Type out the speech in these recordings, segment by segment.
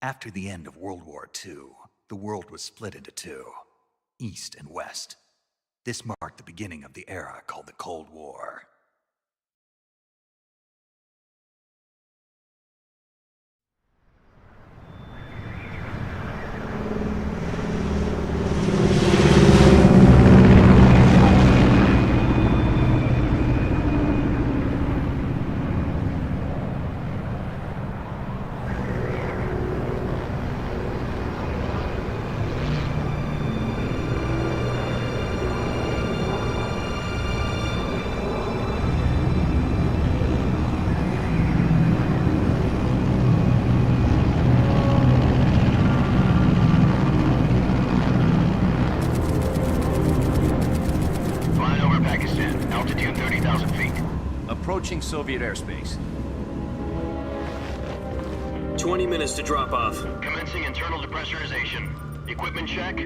After the end of World War II, the world was split into two, East and West. This marked the beginning of the era called the Cold War. Approaching Soviet airspace. 20 minutes to drop off. Commencing internal depressurization. Equipment check.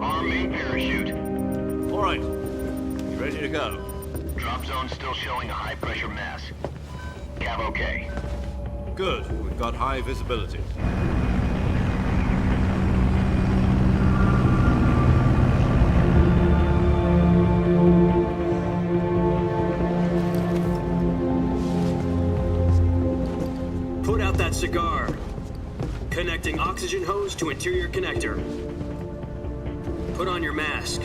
Arm main parachute. All right. You ready to go? Drop zone still showing a high pressure mass. Cav okay. Good. We've got high visibility. Put out that cigar. Connecting oxygen hose to interior connector. Put on your mask.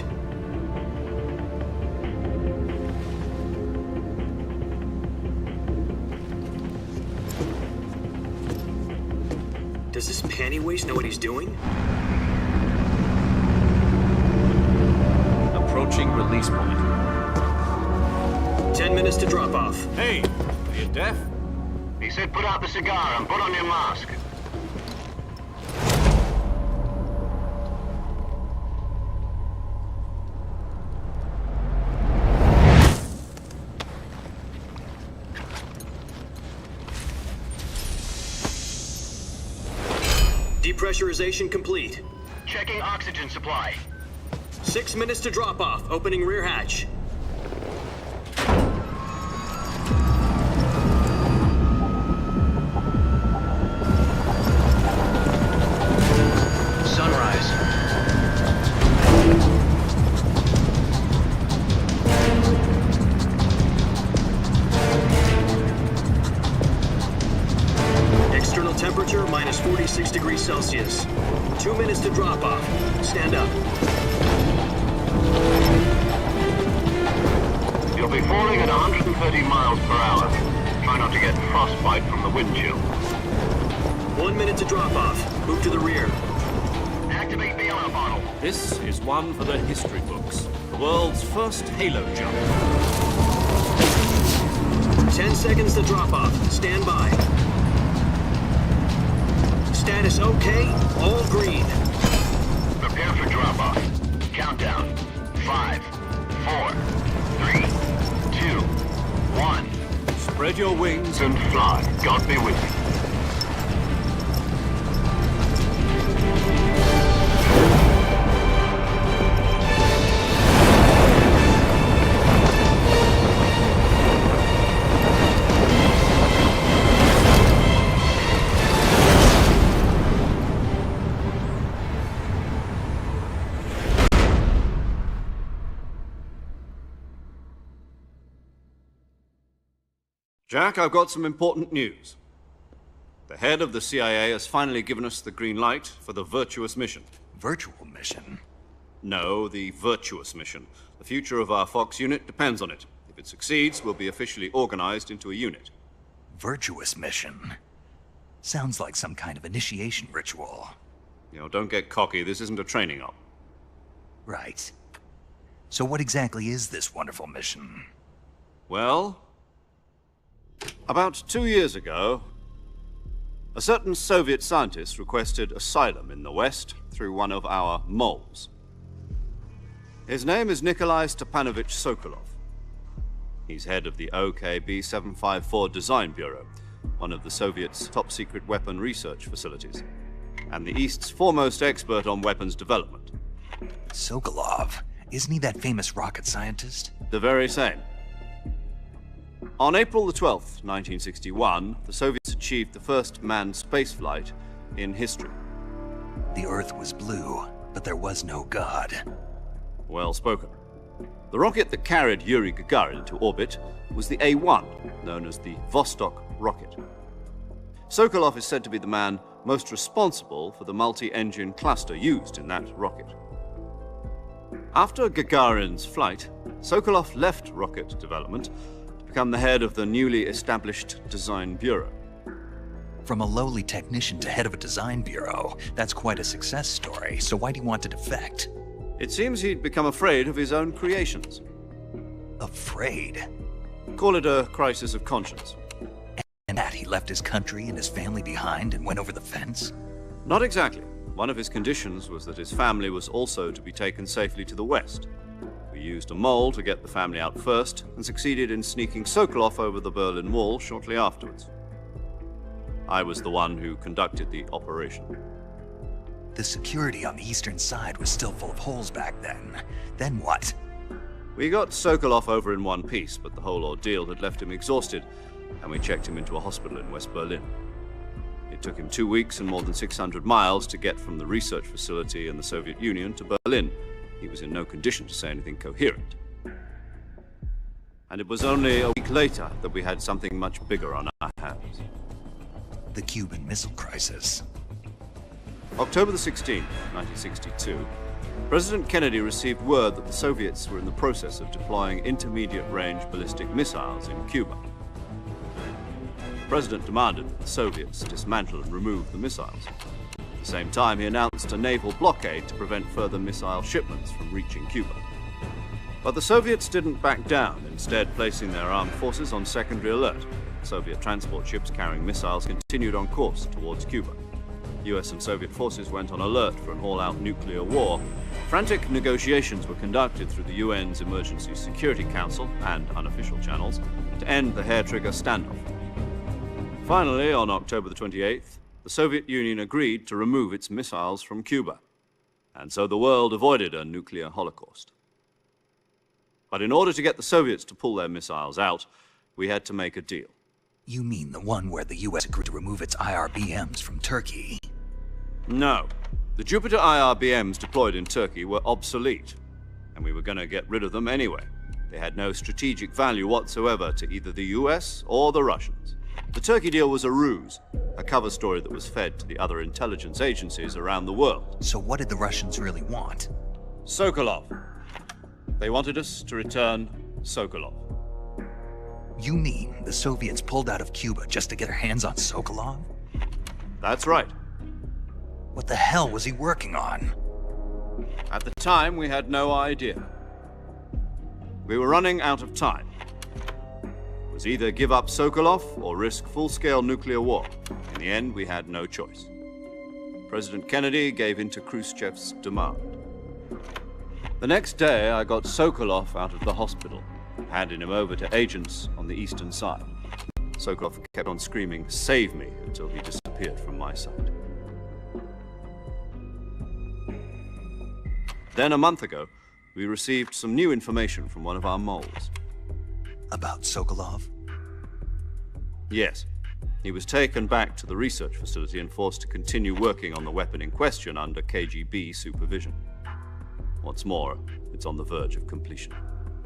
Does this panty waste know what he's doing? Approaching release point. 10 minutes to drop off. Hey, are you deaf? He said put out the cigar and put on your mask. Depressurization complete. Checking oxygen supply. 6 minutes to drop off. Opening rear hatch. Sunrise. External temperature minus 46 degrees Celsius. 2 minutes to drop off. Stand up. You'll be falling at 130 miles per hour. Try not to get frostbite from the wind chill. 1 minute to drop off. Move to the rear. Activate bailout bottle. This is one for the history books. The world's first halo jump. 10 seconds to drop off. Stand by. Status okay. All green. Prepare for drop off. Countdown. 5, 4, 3, 2, 1. Spread your wings And fly. God be with you. Jack, I've got some important news. The head of the CIA has finally given us the green light for the Virtuous mission. Virtual mission? No, the Virtuous mission. The future of our Fox unit depends on it. If it succeeds, we'll be officially organized into a unit. Virtuous mission? Sounds like some kind of initiation ritual. You know, don't get cocky. This isn't a training op. Right. So what exactly is this wonderful mission? Well, about 2 years ago, a certain Soviet scientist requested asylum in the West through one of our moles. His name is Nikolai Stepanovich Sokolov. He's head of the OKB-754 Design Bureau, one of the Soviets' top-secret weapon research facilities, and the East's foremost expert on weapons development. Sokolov? Isn't he that famous rocket scientist? The very same. On April the 12th, 1961, the Soviets achieved the first manned spaceflight in history. The Earth was blue, but there was no God. Well spoken. The rocket that carried Yuri Gagarin to orbit was the A-1, known as the Vostok rocket. Sokolov is said to be the man most responsible for the multi-engine cluster used in that rocket. After Gagarin's flight, Sokolov left rocket development to become the head of the newly established Design Bureau. From a lowly technician to head of a design bureau, that's quite a success story, so why'd he want to defect? It seems he'd become afraid of his own creations. Afraid? Call it a crisis of conscience. And that he left his country and his family behind and went over the fence? Not exactly. One of his conditions was that his family was also to be taken safely to the west. We used a mole to get the family out first and succeeded in sneaking Sokolov over the Berlin Wall shortly afterwards. I was the one who conducted the operation. The security on the eastern side was still full of holes back then. Then what? We got Sokolov over in one piece, but the whole ordeal had left him exhausted, and we checked him into a hospital in West Berlin. It took him 2 weeks and more than 600 miles to get from the research facility in the Soviet Union to Berlin. He was in no condition to say anything coherent. And it was only a week later that we had something much bigger on our hands. The Cuban Missile Crisis. October the 16th, 1962, President Kennedy received word that the Soviets were in the process of deploying intermediate-range ballistic missiles in Cuba. The President demanded that the Soviets dismantle and remove the missiles. At the same time, he announced a naval blockade to prevent further missile shipments from reaching Cuba. But the Soviets didn't back down, instead placing their armed forces on secondary alert. Soviet transport ships carrying missiles continued on course towards Cuba. US and Soviet forces went on alert for an all-out nuclear war. Frantic negotiations were conducted through the UN's Emergency Security Council and unofficial channels to end the hair-trigger standoff. Finally, on October the 28th, the Soviet Union agreed to remove its missiles from Cuba. And so the world avoided a nuclear holocaust. But in order to get the Soviets to pull their missiles out, we had to make a deal. You mean the one where the US agreed to remove its IRBMs from Turkey? No. The Jupiter IRBMs deployed in Turkey were obsolete, and we were going to get rid of them anyway. They had no strategic value whatsoever to either the US or the Russians. The Turkey deal was a ruse, a cover story that was fed to the other intelligence agencies around the world. So what did the Russians really want? Sokolov. They wanted us to return Sokolov. You mean the Soviets pulled out of Cuba just to get their hands on Sokolov? That's right. What the hell was he working on? At the time, we had no idea. We were running out of time. It was either give up Sokolov or risk full-scale nuclear war. In the end, we had no choice. President Kennedy gave in to Khrushchev's demand. The next day, I got Sokolov out of the hospital, handing him over to agents on the eastern side. Sokolov kept on screaming, "Save me," until he disappeared from my sight. Then a month ago, we received some new information from one of our moles. About Sokolov? Yes. He was taken back to the research facility and forced to continue working on the weapon in question under KGB supervision. What's more, it's on the verge of completion.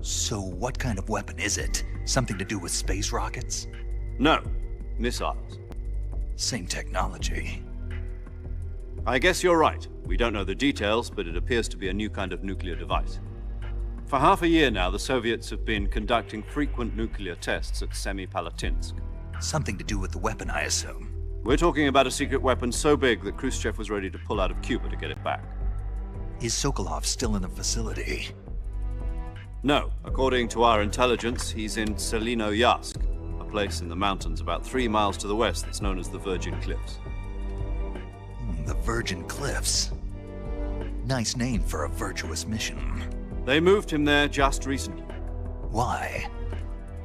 So what kind of weapon is it? Something to do with space rockets? No, missiles. Same technology. I guess you're right. We don't know the details, but it appears to be a new kind of nuclear device. For half a year now, the Soviets have been conducting frequent nuclear tests at Semipalatinsk. Something to do with the weapon, I assume. We're talking about a secret weapon so big that Khrushchev was ready to pull out of Cuba to get it back. Is Sokolov still in the facility? No. According to our intelligence, he's in Selinoyarsk, a place in the mountains about 3 miles to the west that's known as the Virgin Cliffs. The Virgin Cliffs. Nice name for a virtuous mission. They moved him there just recently. Why?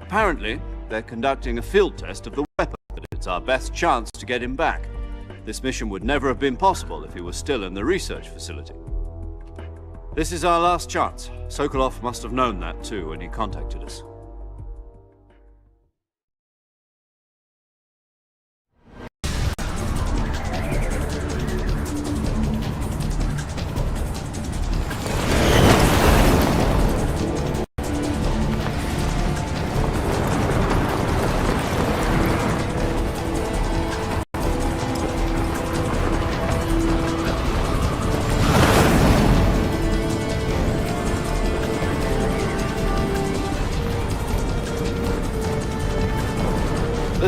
Apparently, they're conducting a field test of the weapon, but it's our best chance to get him back. This mission would never have been possible if he was still in the research facility. This is our last chance. Sokolov must have known that too when he contacted us.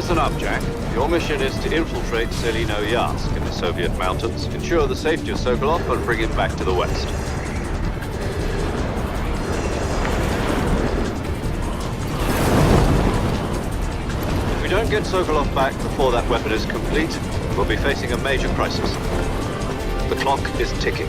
Listen up, Jack. Your mission is to infiltrate Selino Yask in the Soviet mountains, ensure the safety of Sokolov, and bring him back to the West. If we don't get Sokolov back before that weapon is complete, we'll be facing a major crisis. The clock is ticking.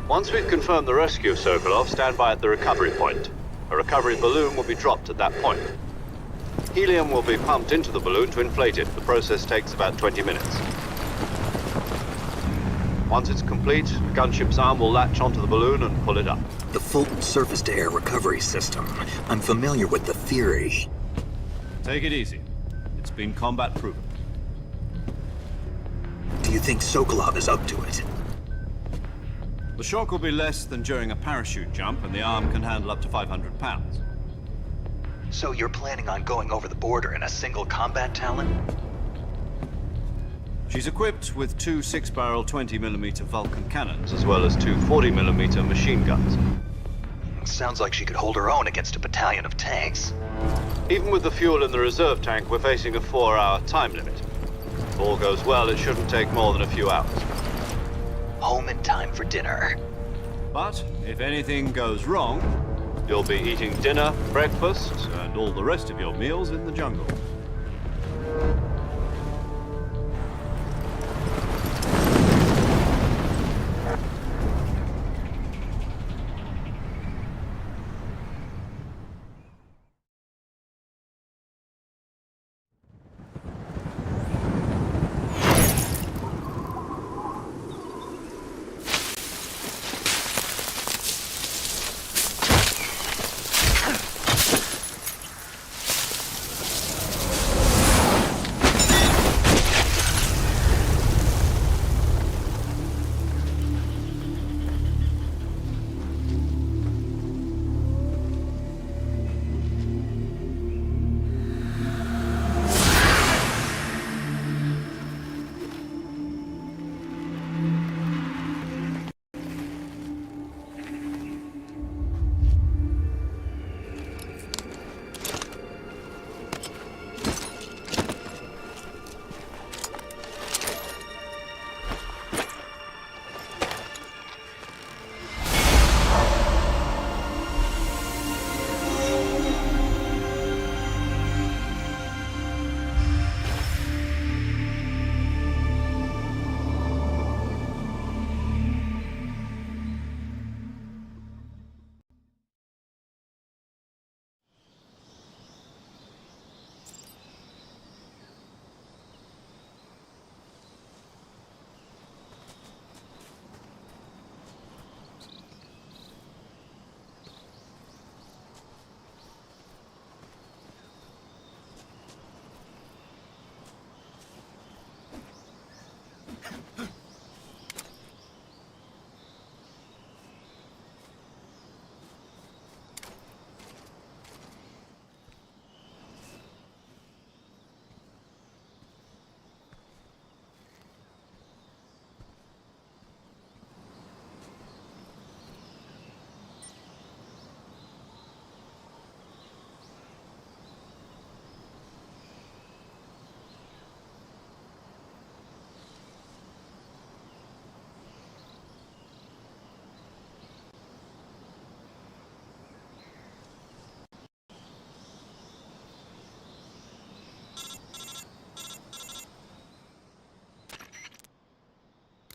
Once we've confirmed the rescue of Sokolov, stand by at the recovery point. A recovery balloon will be dropped at that point. Helium will be pumped into the balloon to inflate it. The process takes about 20 minutes. Once it's complete, the gunship's arm will latch onto the balloon and pull it up. The Fulton surface-to-air recovery system. I'm familiar with the theory. Take it easy. It's been combat proven. Do you think Sokolov is up to it? The shock will be less than during a parachute jump, and the arm can handle up to 500 pounds. So you're planning on going over the border in a single combat Talon? She's equipped with two 6-barrel 20mm Vulcan cannons, as well as two 40mm machine guns. Sounds like she could hold her own against a battalion of tanks. Even with the fuel in the reserve tank, we're facing a 4-hour time limit. If all goes well, it shouldn't take more than a few hours. Home in time for dinner. But if anything goes wrong, you'll be eating dinner, breakfast, and all the rest of your meals in the jungle.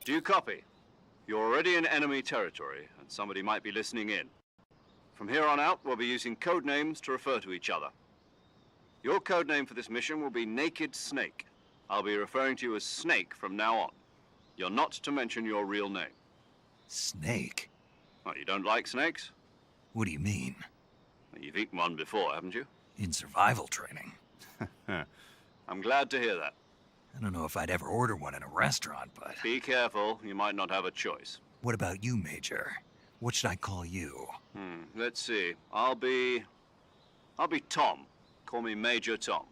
Do you copy? You're already in enemy territory, and somebody might be listening in. From here on out, we'll be using code names to refer to each other. Your code name for this mission will be Naked Snake. I'll be referring to you as Snake from now on. You're not to mention your real name. Snake? Oh, you don't like snakes? What do you mean? Well, you've eaten one before, haven't you? In survival training. I'm glad to hear that. I don't know if I'd ever order one in a restaurant, but... Be careful, you might not have a choice. What about you, Major? What should I call you? Let's see. I'll be Tom. Call me Major Tom.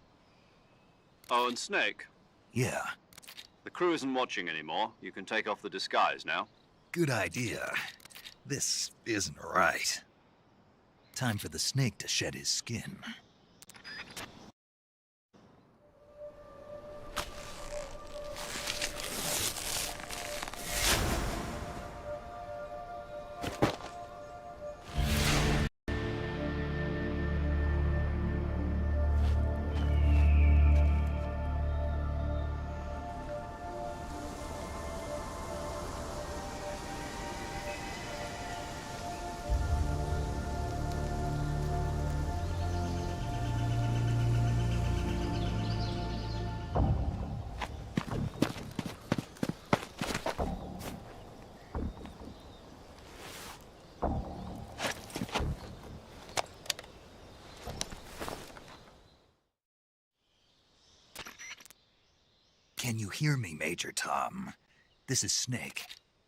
Oh, and Snake. Yeah. The crew isn't watching anymore. You can take off the disguise now. Good idea. This isn't right. Time for the snake to shed his skin. Can you hear me, Major Tom? This is Snake.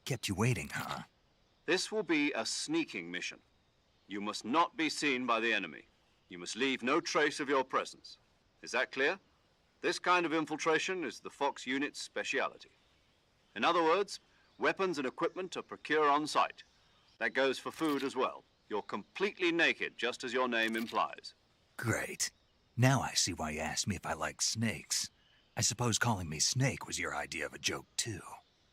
Kept you waiting, huh? This will be a sneaking mission. You must not be seen by the enemy. You must leave no trace of your presence. Is that clear? This kind of infiltration is the Fox unit's speciality. In other words, weapons and equipment are procured on site. That goes for food as well. You're completely naked, just as your name implies. Great. Now I see why you asked me if I like snakes. I suppose calling me Snake was your idea of a joke, too.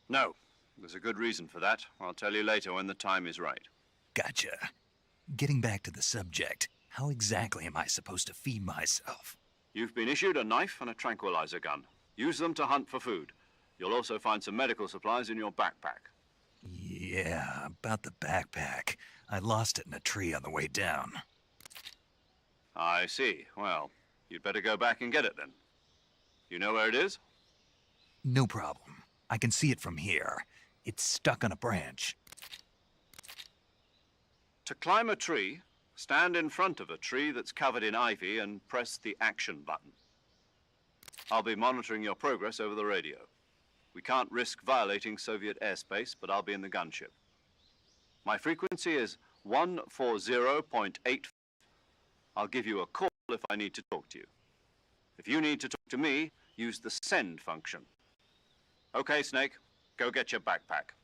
No, there's a good reason for that. I'll tell you later when the time is right. Gotcha. Getting back to the subject, how exactly am I supposed to feed myself? You've been issued a knife and a tranquilizer gun. Use them to hunt for food. You'll also find some medical supplies in your backpack. Yeah, about the backpack. I lost it in a tree on the way down. I see. Well, you'd better go back and get it then. You know where it is? No problem. I can see it from here. It's stuck on a branch. To climb a tree, stand in front of a tree that's covered in ivy and press the action button. I'll be monitoring your progress over the radio. We can't risk violating Soviet airspace, but I'll be in the gunship. My frequency is 140.8. I'll give you a call if I need to talk to you. If you need to talk to me, use the send function. Okay, Snake, go get your backpack.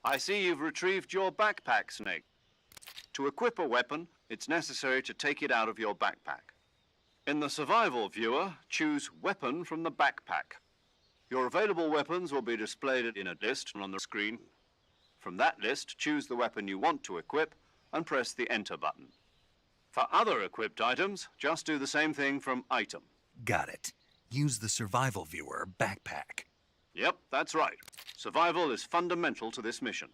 I see you've retrieved your backpack, Snake. To equip a weapon, it's necessary to take it out of your backpack. In the survival viewer, choose Weapon from the backpack. Your available weapons will be displayed in a list on the screen. From that list, choose the weapon you want to equip and press the Enter button. For other equipped items, just do the same thing from Item. Got it. Use the survival viewer backpack. Yep, that's right. Survival is fundamental to this mission.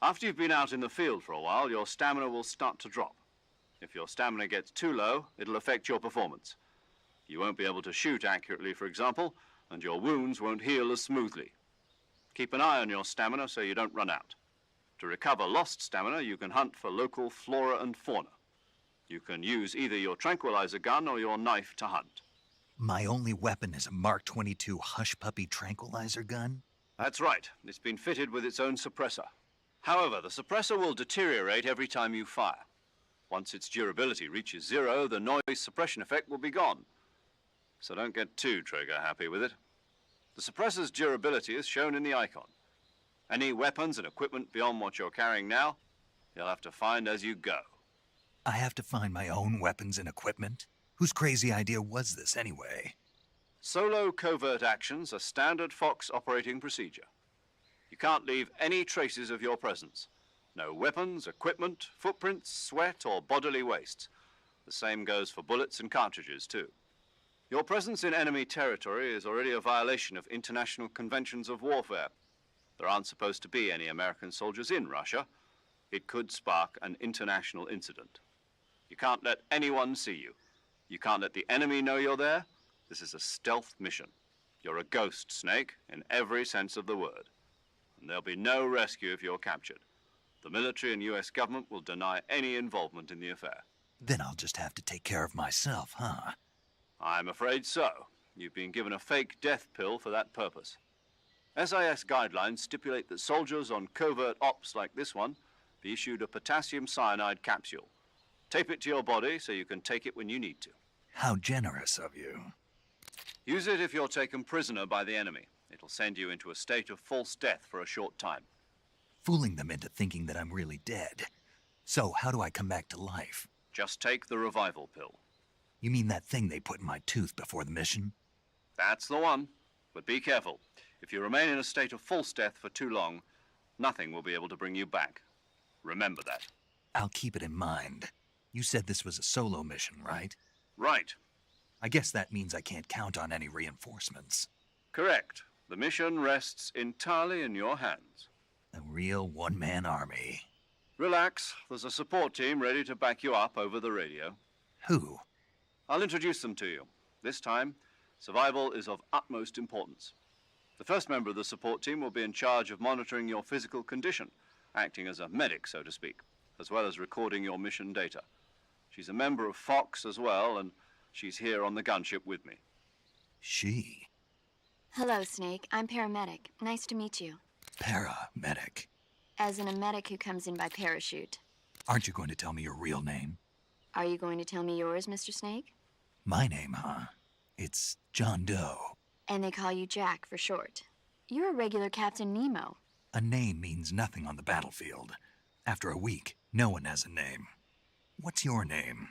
After you've been out in the field for a while, your stamina will start to drop. If your stamina gets too low, it'll affect your performance. You won't be able to shoot accurately, for example, and your wounds won't heal as smoothly. Keep an eye on your stamina so you don't run out. To recover lost stamina, you can hunt for local flora and fauna. You can use either your tranquilizer gun or your knife to hunt. My only weapon is a Mark 22 Hush Puppy tranquilizer gun? That's right. It's been fitted with its own suppressor. However, the suppressor will deteriorate every time you fire. Once its durability reaches 0, the noise suppression effect will be gone. So don't get too trigger happy with it. The suppressor's durability is shown in the icon. Any weapons and equipment beyond what you're carrying now, you'll have to find as you go. I have to find my own weapons and equipment? Whose crazy idea was this anyway? Solo covert actions are standard Fox operating procedure. You can't leave any traces of your presence. No weapons, equipment, footprints, sweat, or bodily waste. The same goes for bullets and cartridges, too. Your presence in enemy territory is already a violation of international conventions of warfare. There aren't supposed to be any American soldiers in Russia. It could spark an international incident. You can't let anyone see you. You can't let the enemy know you're there. This is a stealth mission. You're a ghost, Snake, in every sense of the word. And there'll be no rescue if you're captured. The military and US government will deny any involvement in the affair. Then I'll just have to take care of myself, huh? I'm afraid so. You've been given a fake death pill for that purpose. SIS guidelines stipulate that soldiers on covert ops like this one be issued a potassium cyanide capsule. Tape it to your body so you can take it when you need to. How generous of you. Use it if you're taken prisoner by the enemy. It'll send you into a state of false death for a short time. Fooling them into thinking that I'm really dead. So how do I come back to life? Just take the revival pill. You mean that thing they put in my tooth before the mission? That's the one. But be careful. If you remain in a state of false death for too long, nothing will be able to bring you back. Remember that. I'll keep it in mind. You said this was a solo mission, right? Right. I guess that means I can't count on any reinforcements. Correct. The mission rests entirely in your hands. A real one-man army. Relax. There's a support team ready to back you up over the radio. Who? I'll introduce them to you. This time, survival is of utmost importance. The first member of the support team will be in charge of monitoring your physical condition, acting as a medic, so to speak, as well as recording your mission data. She's a member of Fox as well, and she's here on the gunship with me. She? Hello, Snake. I'm paramedic. Nice to meet you. Paramedic. As in a medic who comes in by parachute. Aren't you going to tell me your real name? Are you going to tell me yours, Mr. Snake? My name, huh? It's John Doe. And they call you Jack for short. You're a regular Captain Nemo. A name means nothing on the battlefield. After a week, no one has a name. What's your name?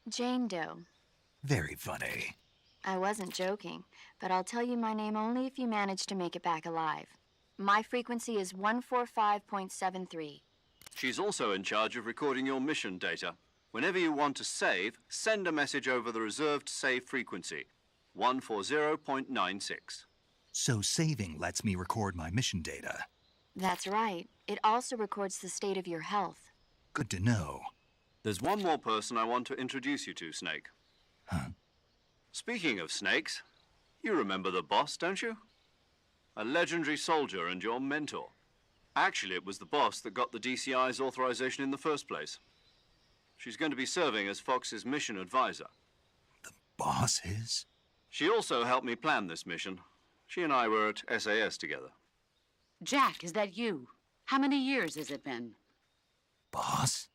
Jane Doe. Very funny. I wasn't joking, but I'll tell you my name only if you manage to make it back alive. My frequency is 145.73. She's also in charge of recording your mission data. Whenever you want to save, send a message over the reserved save frequency, 140.96. So saving lets me record my mission data. That's right. It also records the state of your health. Good to know. There's one more person I want to introduce you to, Snake. Huh? Speaking of snakes, you remember the boss, don't you? A legendary soldier and your mentor. Actually, it was the boss that got the DCI's authorization in the first place. She's going to be serving as Fox's mission advisor. The boss is? She also helped me plan this mission. She and I were at SAS together. Jack, is that you? How many years has it been? Boss?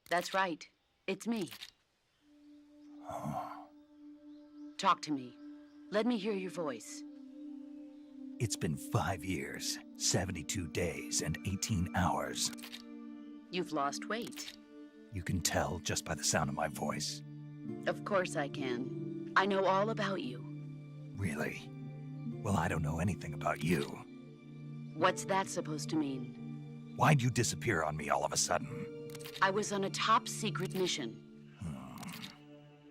That's right. It's me. Talk to me. Let me hear your voice. It's been 5 years, 72 days, and 18 hours. You've lost weight. You can tell just by the sound of my voice. Of course I can. I know all about you. Really? Well, I don't know anything about you. What's that supposed to mean? Why'd you disappear on me all of a sudden? I was on a top-secret mission.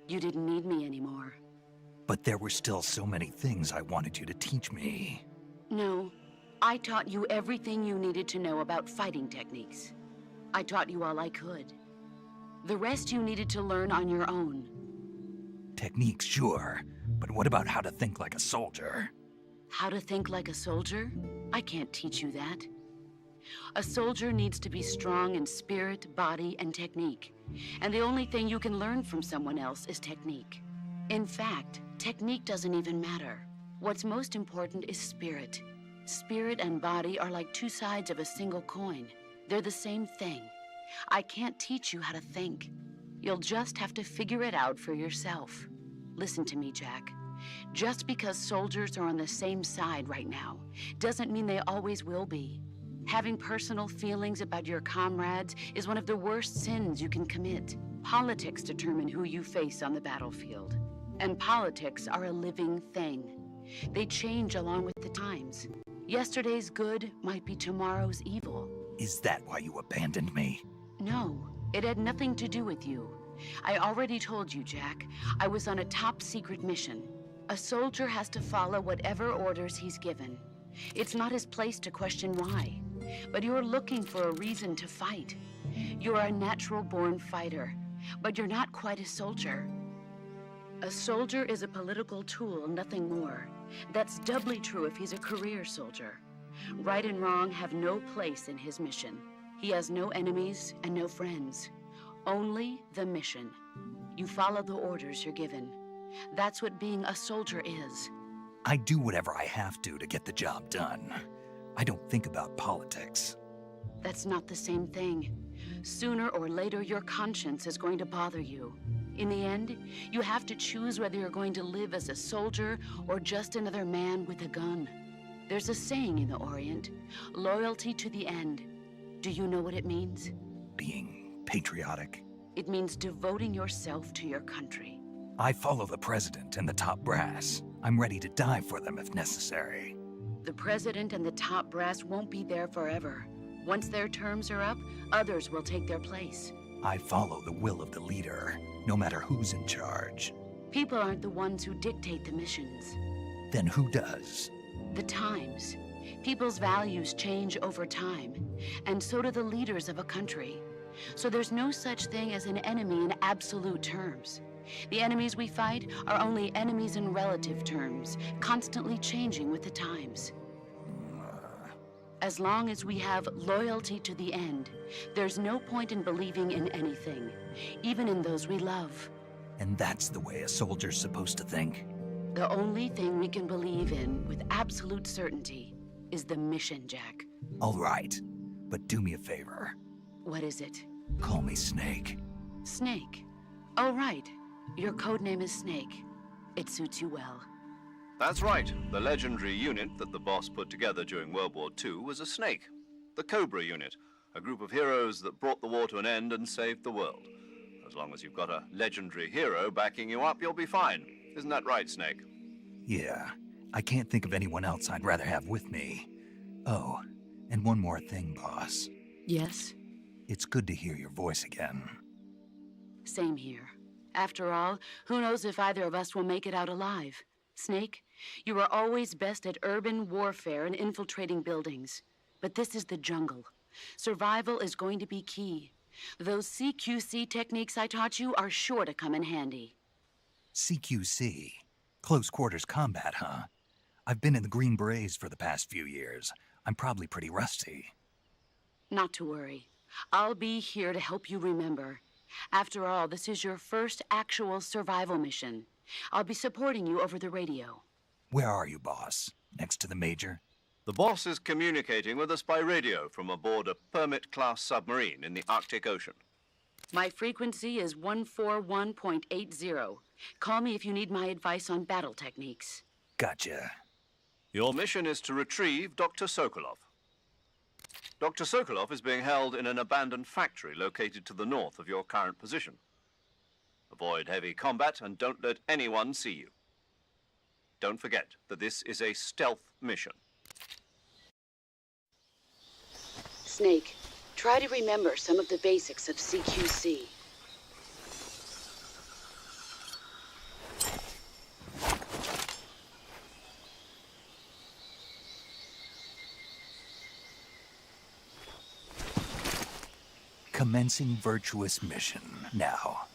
You didn't need me anymore. But there were still so many things I wanted you to teach me. No, I taught you everything you needed to know about fighting techniques. I taught you all I could. The rest you needed to learn on your own. Techniques, sure. But what about how to think like a soldier? How to think like a soldier? I can't teach you that. A soldier needs to be strong in spirit, body, and technique. And the only thing you can learn from someone else is technique. In fact, technique doesn't even matter. What's most important is spirit. Spirit and body are like two sides of a single coin. They're the same thing. I can't teach you how to think. You'll just have to figure it out for yourself. Listen to me, Jack. Just because soldiers are on the same side right now doesn't mean they always will be. Having personal feelings about your comrades is one of the worst sins you can commit. Politics determine who you face on the battlefield. And politics are a living thing. They change along with the times. Yesterday's good might be tomorrow's evil. Is that why you abandoned me? No, it had nothing to do with you. I already told you, Jack. I was on a top-secret mission. A soldier has to follow whatever orders he's given. It's not his place to question why. But you're looking for a reason to fight. You're a natural-born fighter, but you're not quite a soldier. A soldier is a political tool, nothing more. That's doubly true if he's a career soldier. Right and wrong have no place in his mission. He has no enemies and no friends. Only the mission. You follow the orders you're given. That's what being a soldier is. I do whatever I have to get the job done. I don't think about politics. That's not the same thing. Sooner or later, your conscience is going to bother you. In the end, you have to choose whether you're going to live as a soldier or just another man with a gun. There's a saying in the Orient, loyalty to the end. Do you know what it means? Being patriotic. It means devoting yourself to your country. I follow the president and the top brass. I'm ready to die for them if necessary. The president and the top brass won't be there forever. Once their terms are up, others will take their place. I follow the will of the leader, no matter who's in charge. People aren't the ones who dictate the missions. Then who does? The times. People's values change over time, and so do the leaders of a country. So there's no such thing as an enemy in absolute terms. The enemies we fight are only enemies in relative terms, constantly changing with the times. As long as we have loyalty to the end, there's no point in believing in anything, even in those we love. And that's the way a soldier's supposed to think? The only thing we can believe in with absolute certainty is the mission, Jack. All right, but do me a favor. What is it? Call me Snake. Snake. Oh, right. Your codename is Snake. It suits you well. That's right. The legendary unit that the boss put together during World War II was a snake. The Cobra unit, a group of heroes that brought the war to an end and saved the world. As long as you've got a legendary hero backing you up, you'll be fine. Isn't that right, Snake? Yeah, I can't think of anyone else I'd rather have with me. Oh, and one more thing, boss. Yes? It's good to hear your voice again. Same here. After all, who knows if either of us will make it out alive? Snake, you are always best at urban warfare and infiltrating buildings. But this is the jungle. Survival is going to be key. Those CQC techniques I taught you are sure to come in handy. CQC? Close quarters combat, huh? I've been in the Green Berets for the past few years. I'm probably pretty rusty. Not to worry. I'll be here to help you remember. After all, this is your first actual survival mission. I'll be supporting you over the radio. Where are you, boss? Next to the Major? The boss is communicating with us by radio from aboard a Permit-class submarine in the Arctic Ocean. My frequency is 141.80. Call me if you need my advice on battle techniques. Gotcha. Your mission is to retrieve Dr. Sokolov. Dr. Sokolov is being held in an abandoned factory located to the north of your current position. Avoid heavy combat and don't let anyone see you. Don't forget that this is a stealth mission. Snake, try to remember some of the basics of CQC. Commencing virtuous mission now.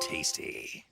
Tasty.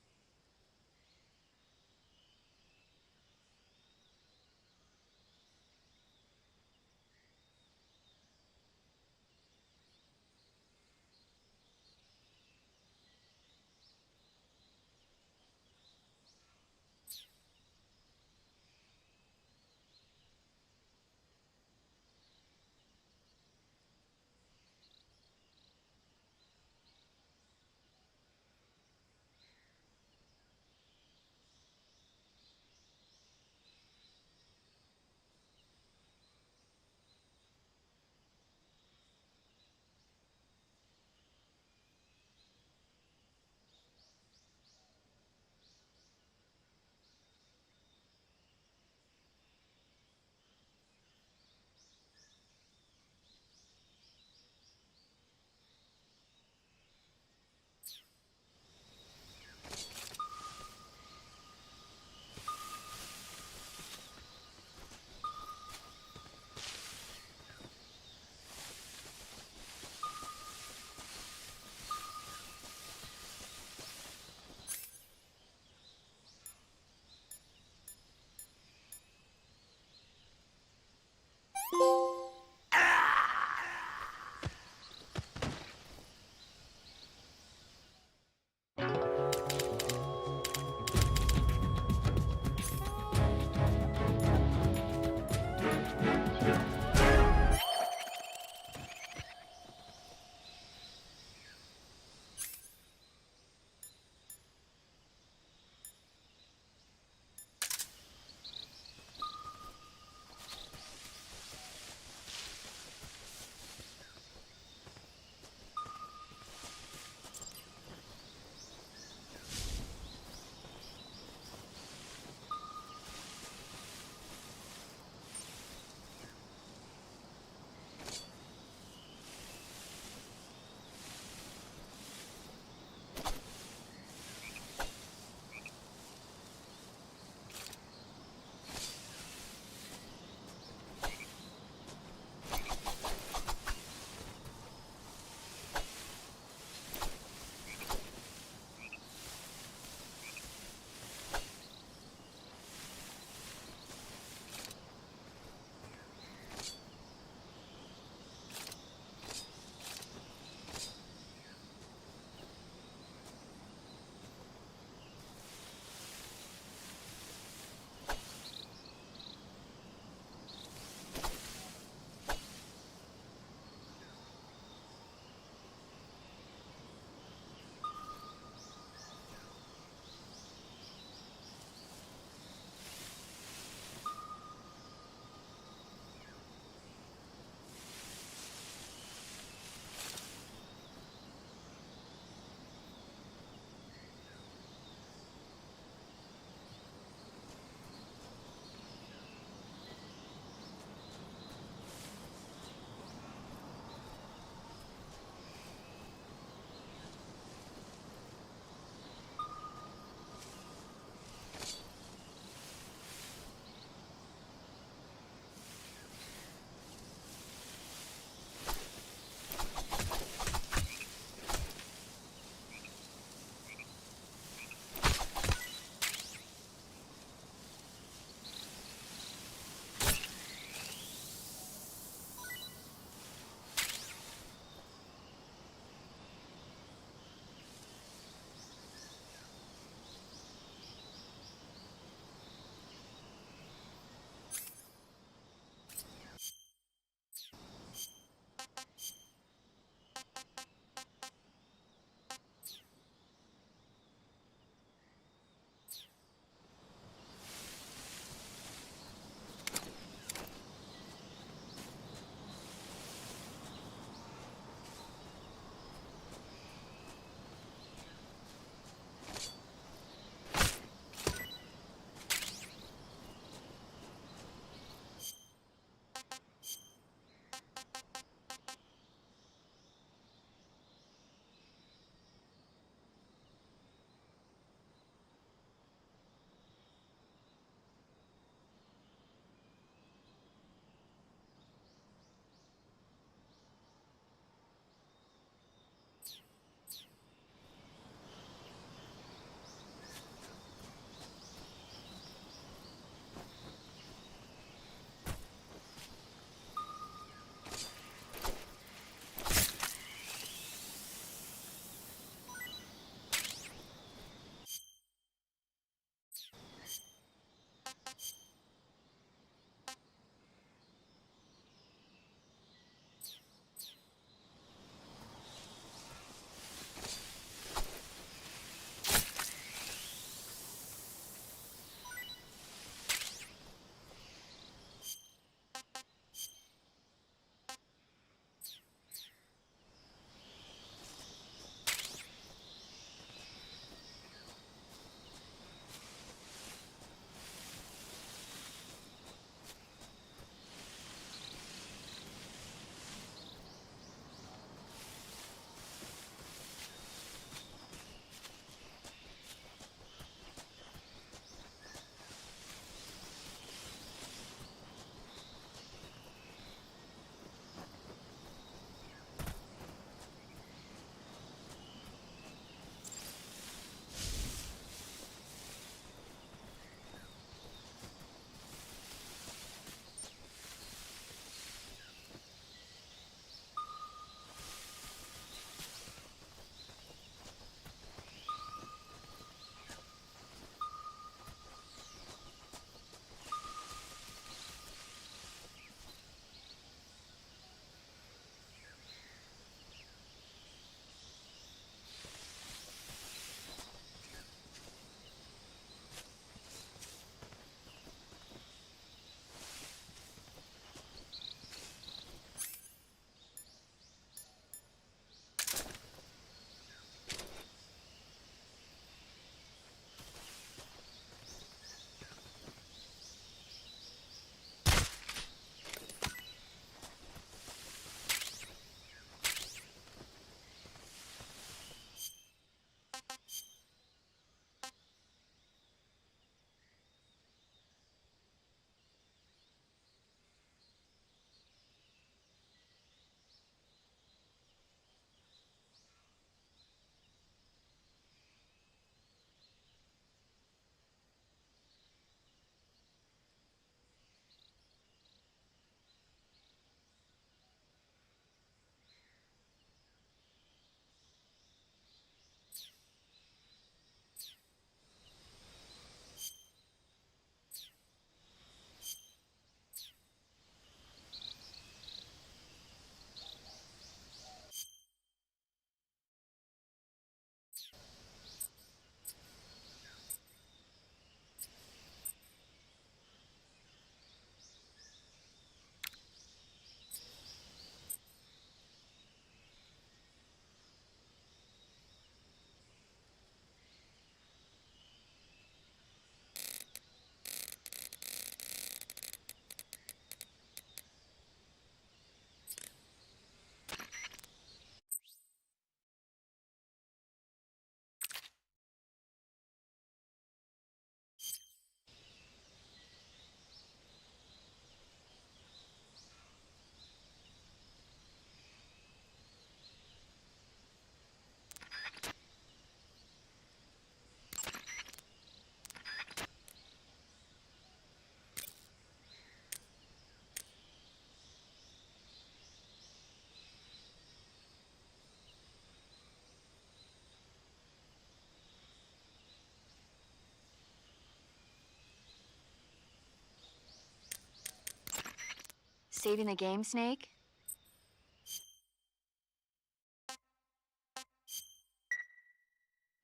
Saving the game, Snake?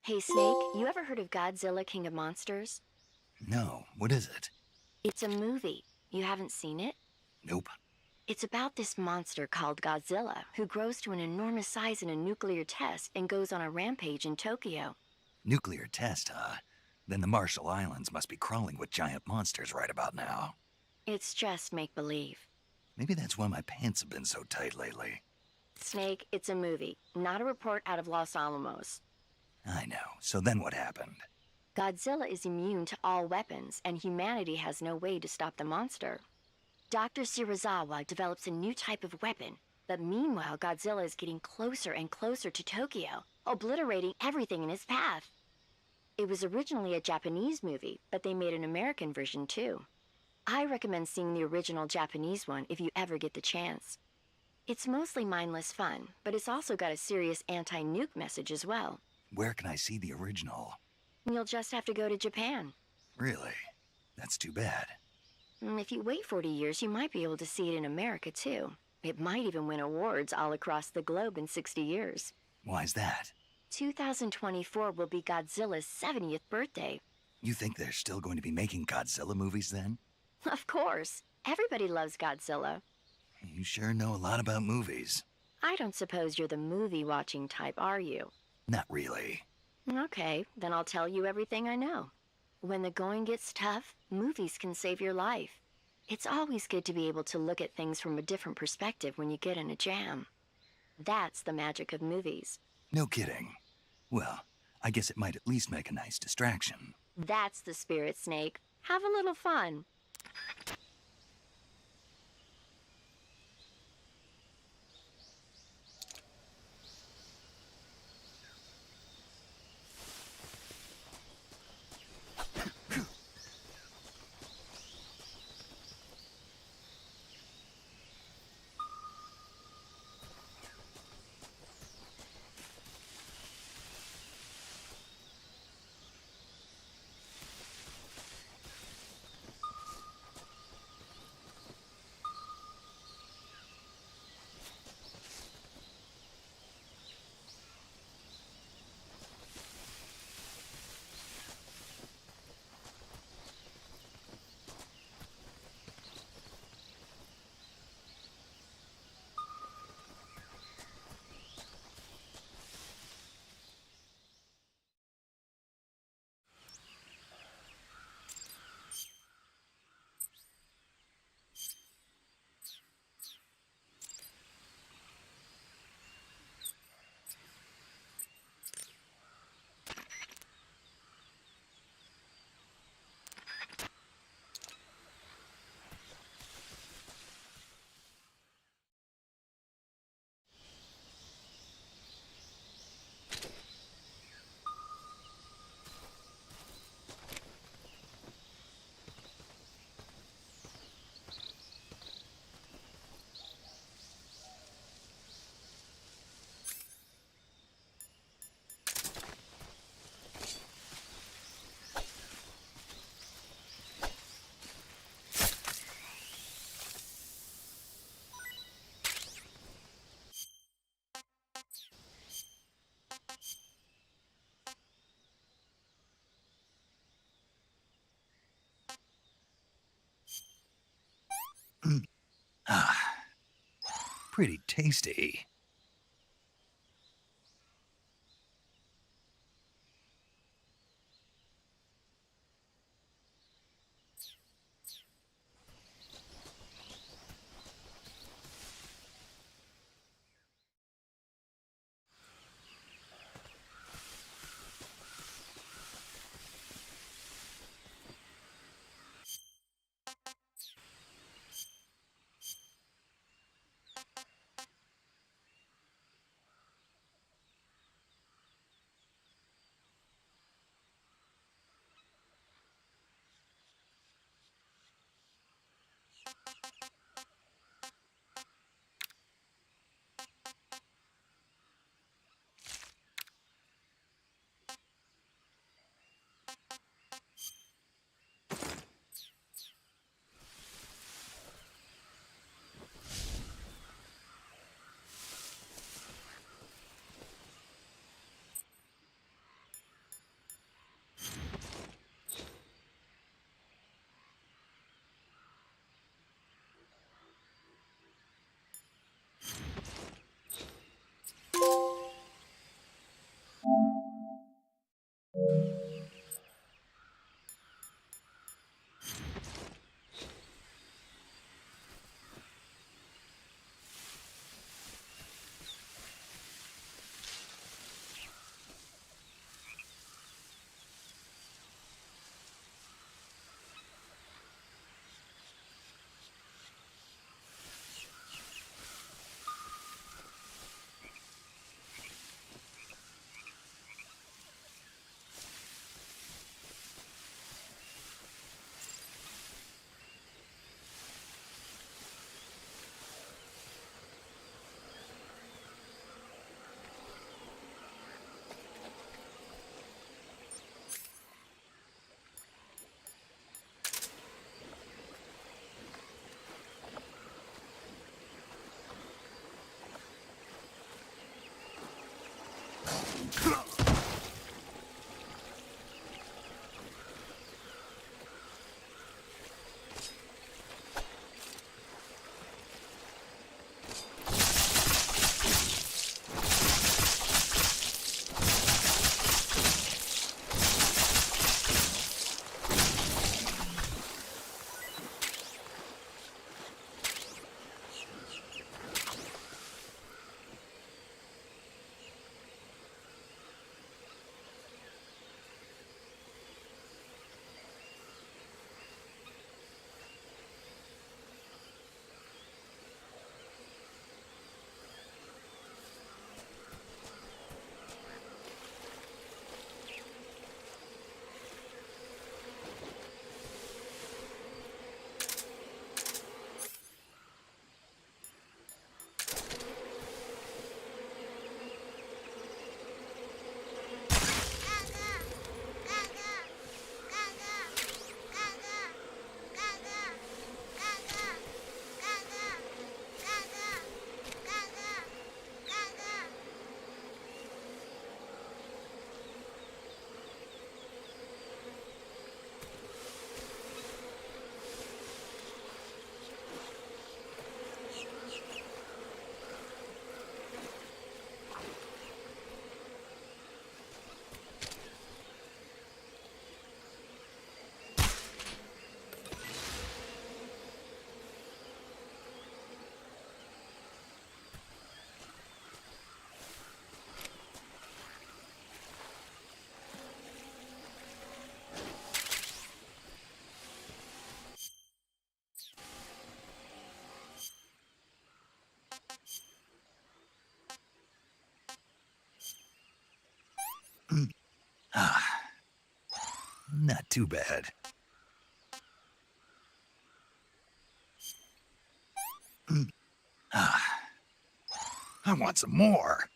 Hey, Snake, you ever heard of Godzilla King of Monsters? No, what is it? It's a movie. You haven't seen it? Nope. It's about this monster called Godzilla, who grows to an enormous size in a nuclear test and goes on a rampage in Tokyo. Nuclear test, huh? Then the Marshall Islands must be crawling with giant monsters right about now. It's just make-believe. Maybe that's why my pants have been so tight lately. Snake, it's a movie, not a report out of Los Alamos. I know. So then what happened? Godzilla is immune to all weapons, and humanity has no way to stop the monster. Dr. Shirazawa develops a new type of weapon, but meanwhile Godzilla is getting closer and closer to Tokyo, obliterating everything in his path. It was originally a Japanese movie, but they made an American version too. I recommend seeing the original Japanese one if you ever get the chance. It's mostly mindless fun, but it's also got a serious anti-nuke message as well. Where can I see the original? You'll just have to go to Japan. Really? That's too bad. If you wait 40 years, you might be able to see it in America too. It might even win awards all across the globe in 60 years. Why's that? 2024 will be Godzilla's 70th birthday. You think they're still going to be making Godzilla movies then? Of course. Everybody loves Godzilla. You sure know a lot about movies. I don't suppose you're the movie-watching type, are you? Not really. Okay, then I'll tell you everything I know. When the going gets tough, movies can save your life. It's always good to be able to look at things from a different perspective when you get in a jam. That's the magic of movies. No kidding. Well, I guess it might at least make a nice distraction. That's the spirit, Snake. Have a little fun. Pretty tasty. Not too bad. I want some more.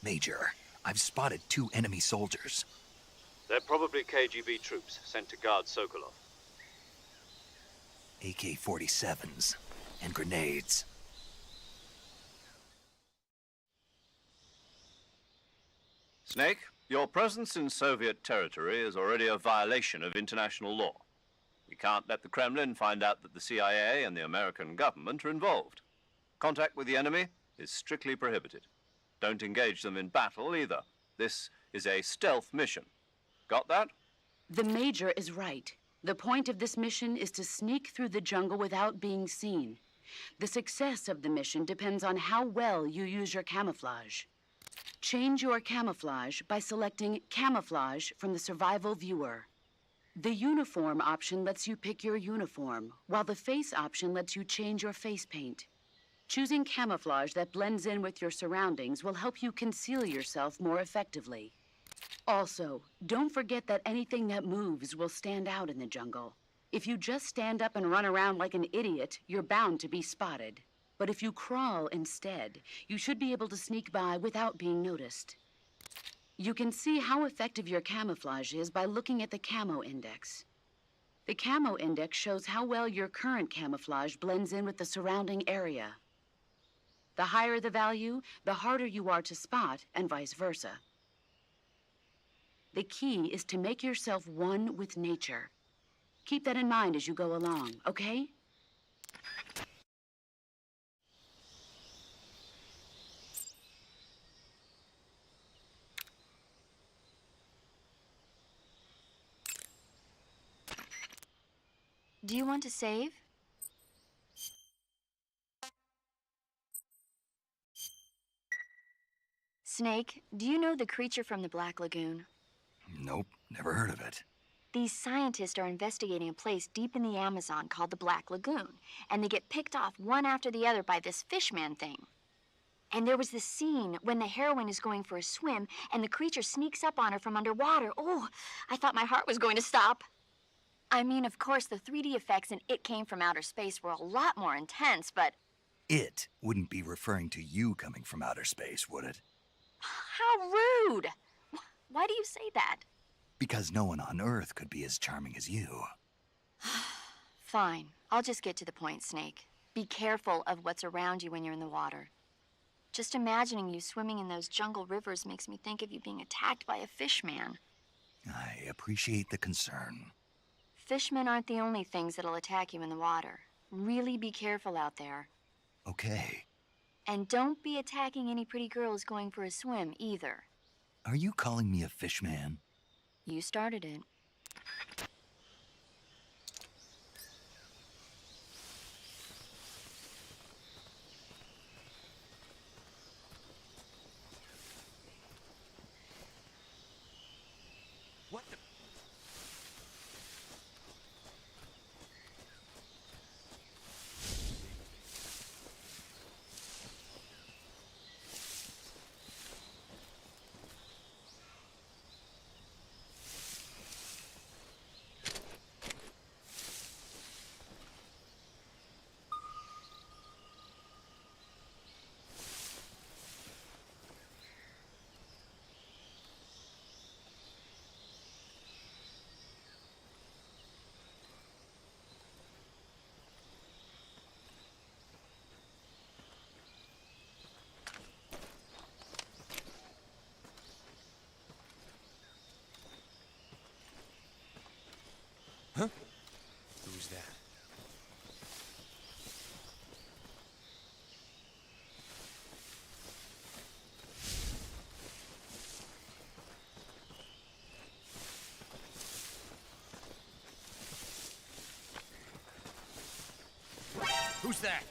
Major, I've spotted 2 enemy soldiers. They're probably KGB troops sent to guard Sokolov. AK-47s and grenades. Snake, your presence in Soviet territory is already a violation of international law. We can't let the Kremlin find out that the CIA and the American government are involved. Contact with the enemy is strictly prohibited. Don't engage them in battle either. This is a stealth mission. Got that? The Major is right. The point of this mission is to sneak through the jungle without being seen. The success of the mission depends on how well you use your camouflage. Change your camouflage by selecting Camouflage from the Survival Viewer. The Uniform option lets you pick your uniform, while the Face option lets you change your face paint. Choosing camouflage that blends in with your surroundings will help you conceal yourself more effectively. Also, don't forget that anything that moves will stand out in the jungle. If you just stand up and run around like an idiot, you're bound to be spotted. But if you crawl instead, you should be able to sneak by without being noticed. You can see how effective your camouflage is by looking at the Camo Index. The Camo Index shows how well your current camouflage blends in with the surrounding area. The higher the value, the harder you are to spot, and vice versa. The key is to make yourself one with nature. Keep that in mind as you go along, okay? Do you want to save? Snake, do you know the creature from the Black Lagoon? Nope, never heard of it. These scientists are investigating a place deep in the Amazon called the Black Lagoon, and they get picked off one after the other by this fishman thing. And there was this scene when the heroine is going for a swim, and the creature sneaks up on her from underwater. Oh, I thought my heart was going to stop. I mean, of course, the 3D effects in It Came from Outer Space were a lot more intense, but... It wouldn't be referring to you coming from outer space, would it? How rude! Why do you say that? Because no one on Earth could be as charming as you. Fine. I'll just get to the point, Snake. Be careful of what's around you when you're in the water. Just imagining you swimming in those jungle rivers makes me think of you being attacked by a fishman. I appreciate the concern. Fishmen aren't the only things that'll attack you in the water. Really be careful out there. Okay. And don't be attacking any pretty girls going for a swim, either. Are you calling me a fishman? You started it. What the... Huh? Who's that? Who's that?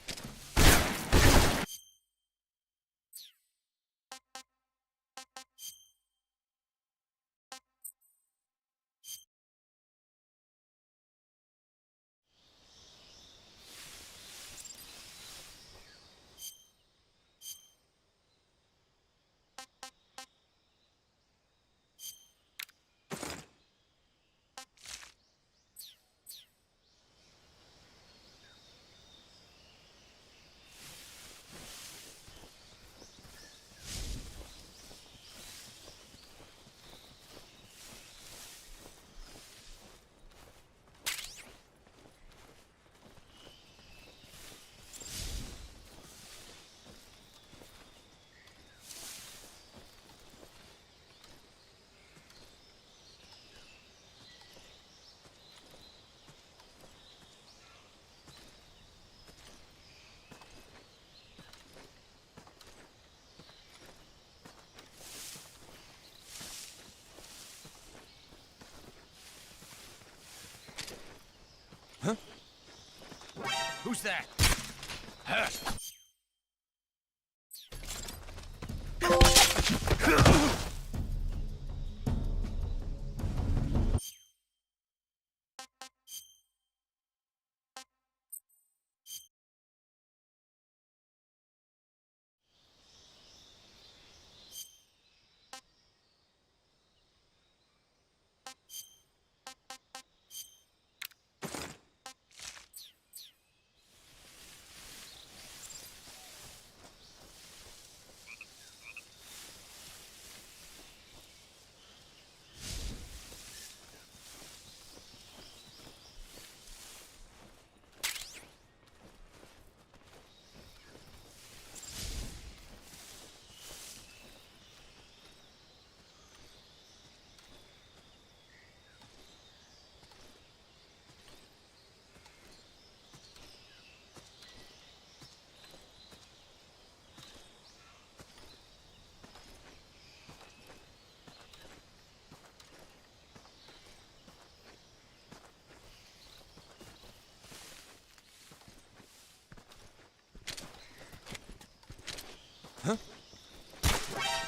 Huh? Who's that?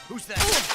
Who's that?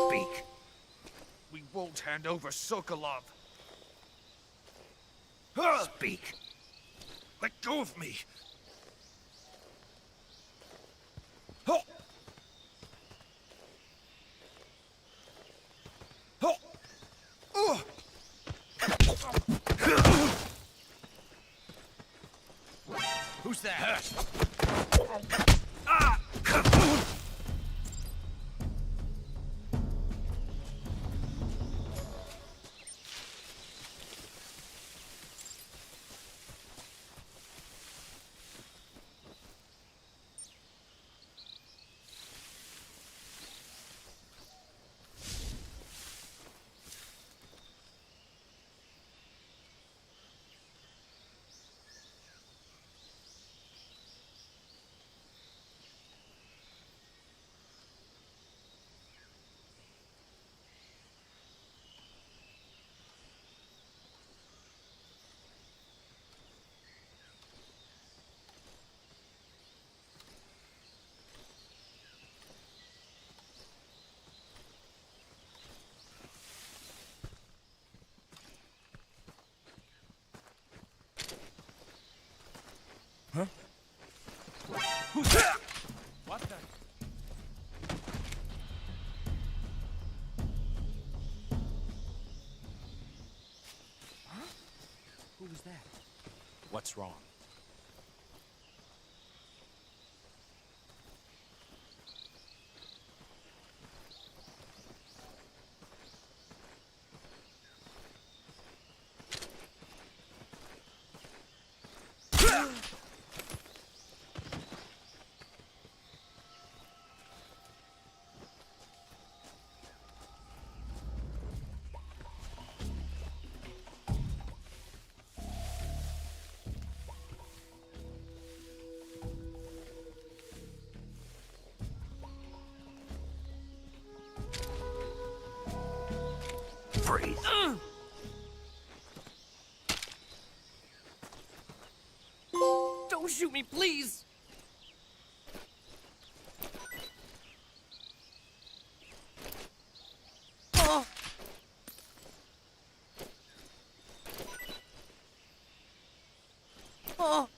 Speak. We won't hand over Sokolov. Speak. Let go of me. Who's that? What the? Huh? Who was that? What's wrong? Freeze. Please! Oh! Oh!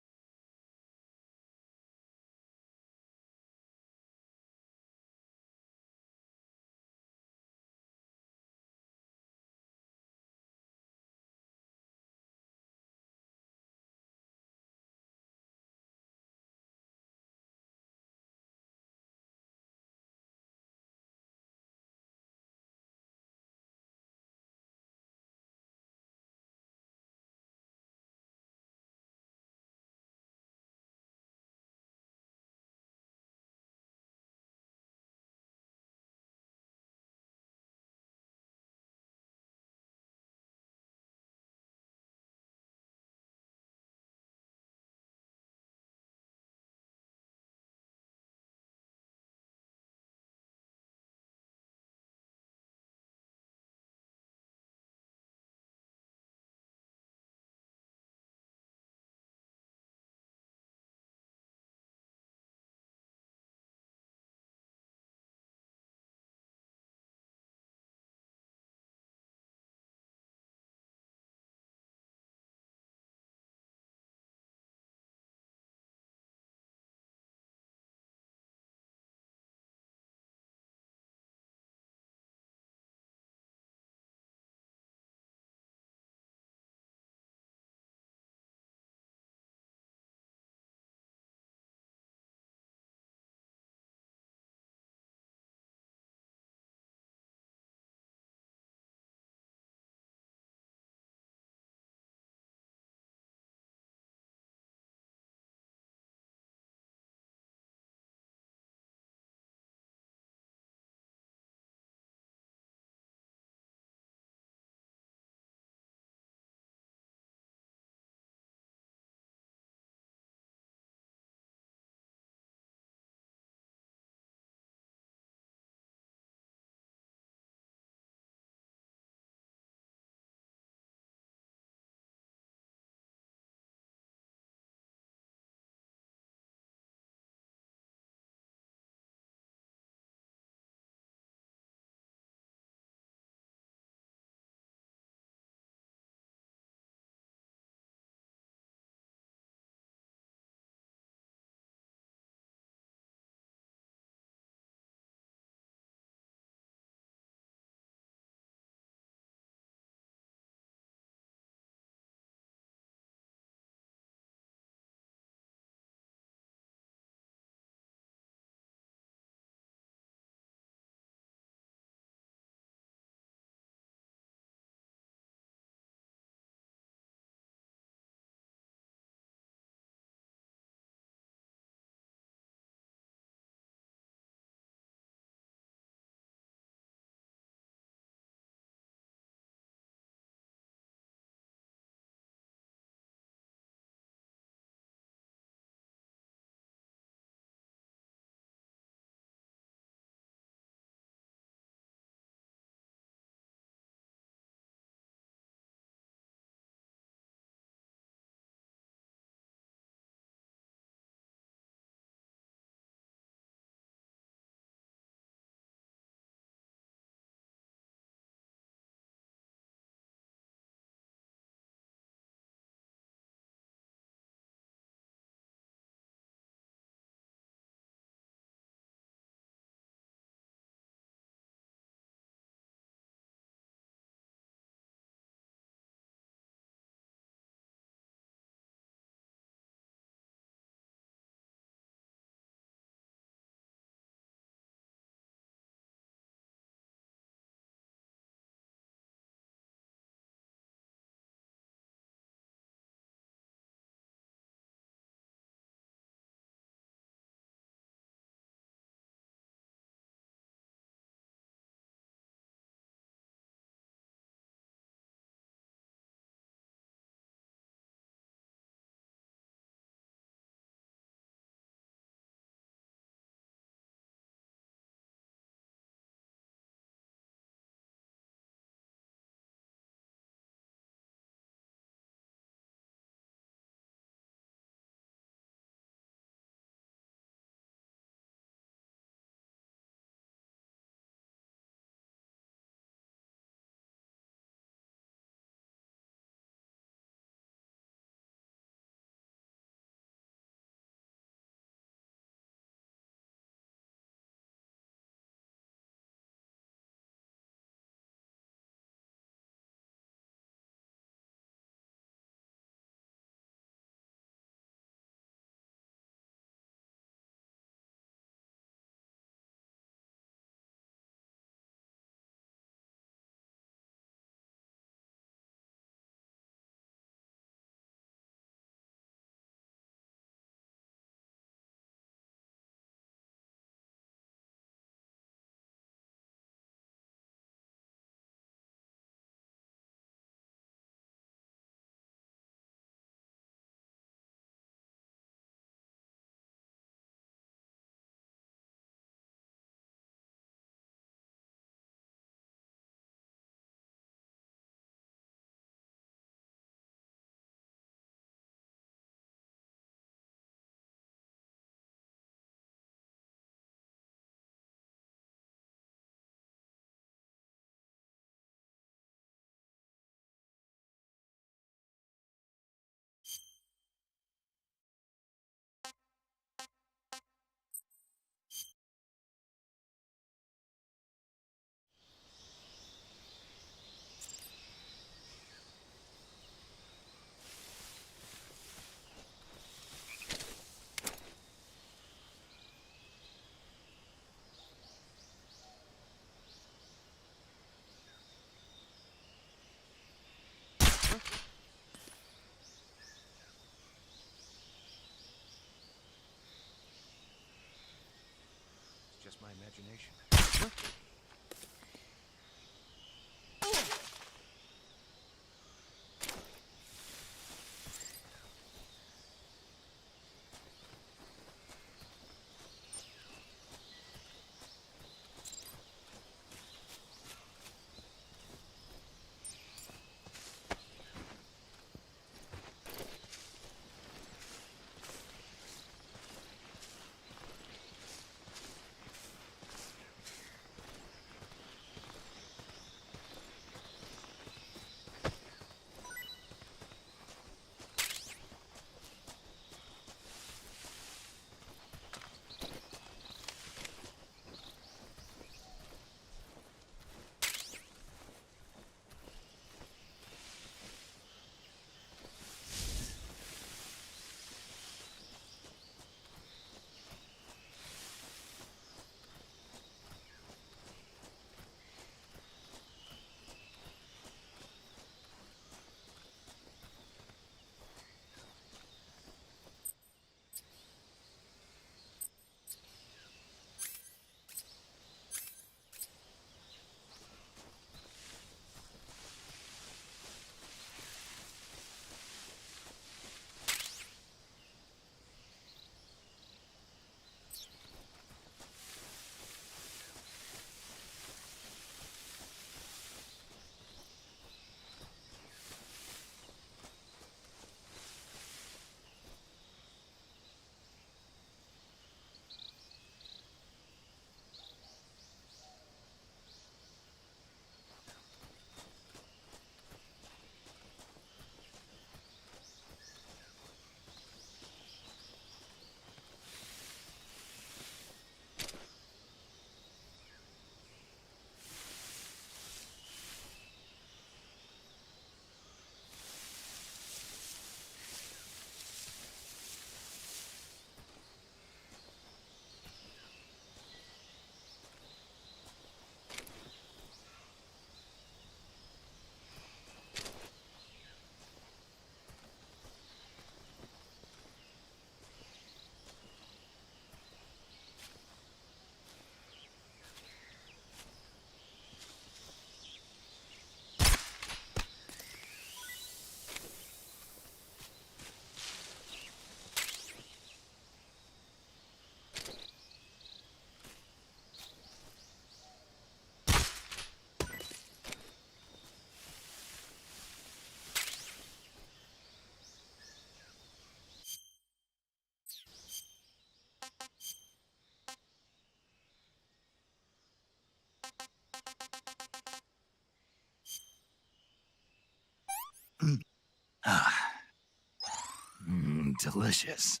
Delicious.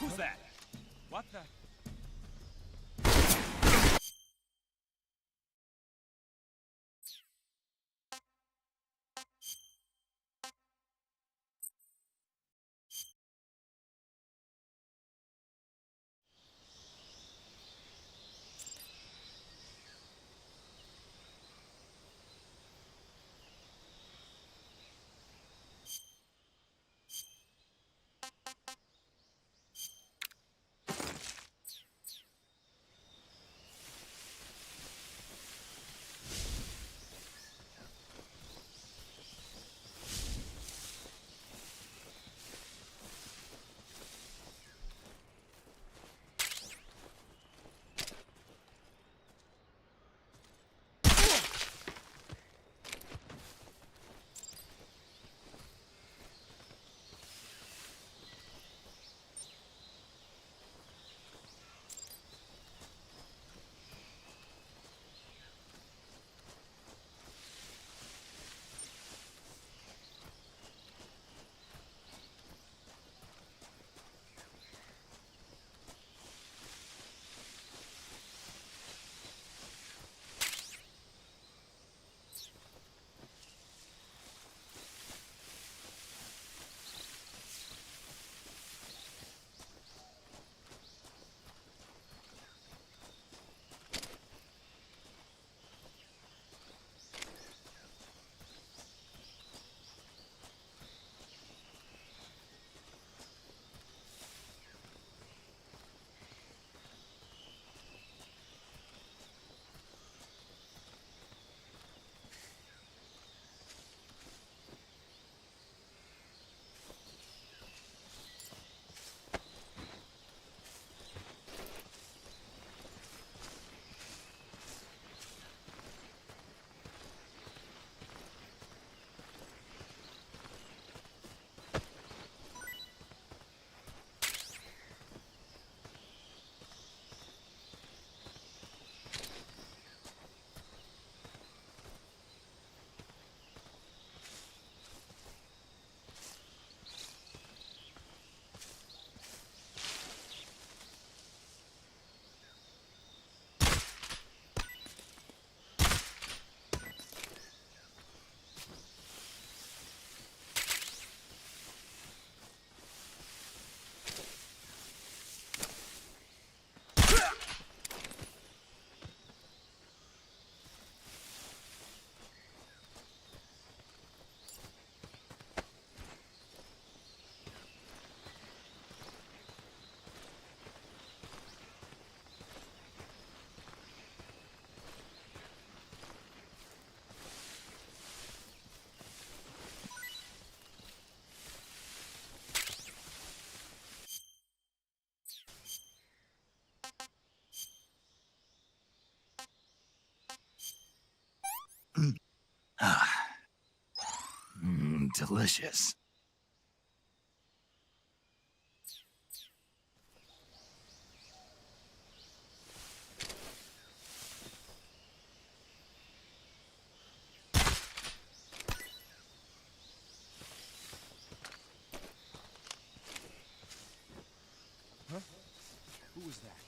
Who's that? What the? Delicious. Who was that?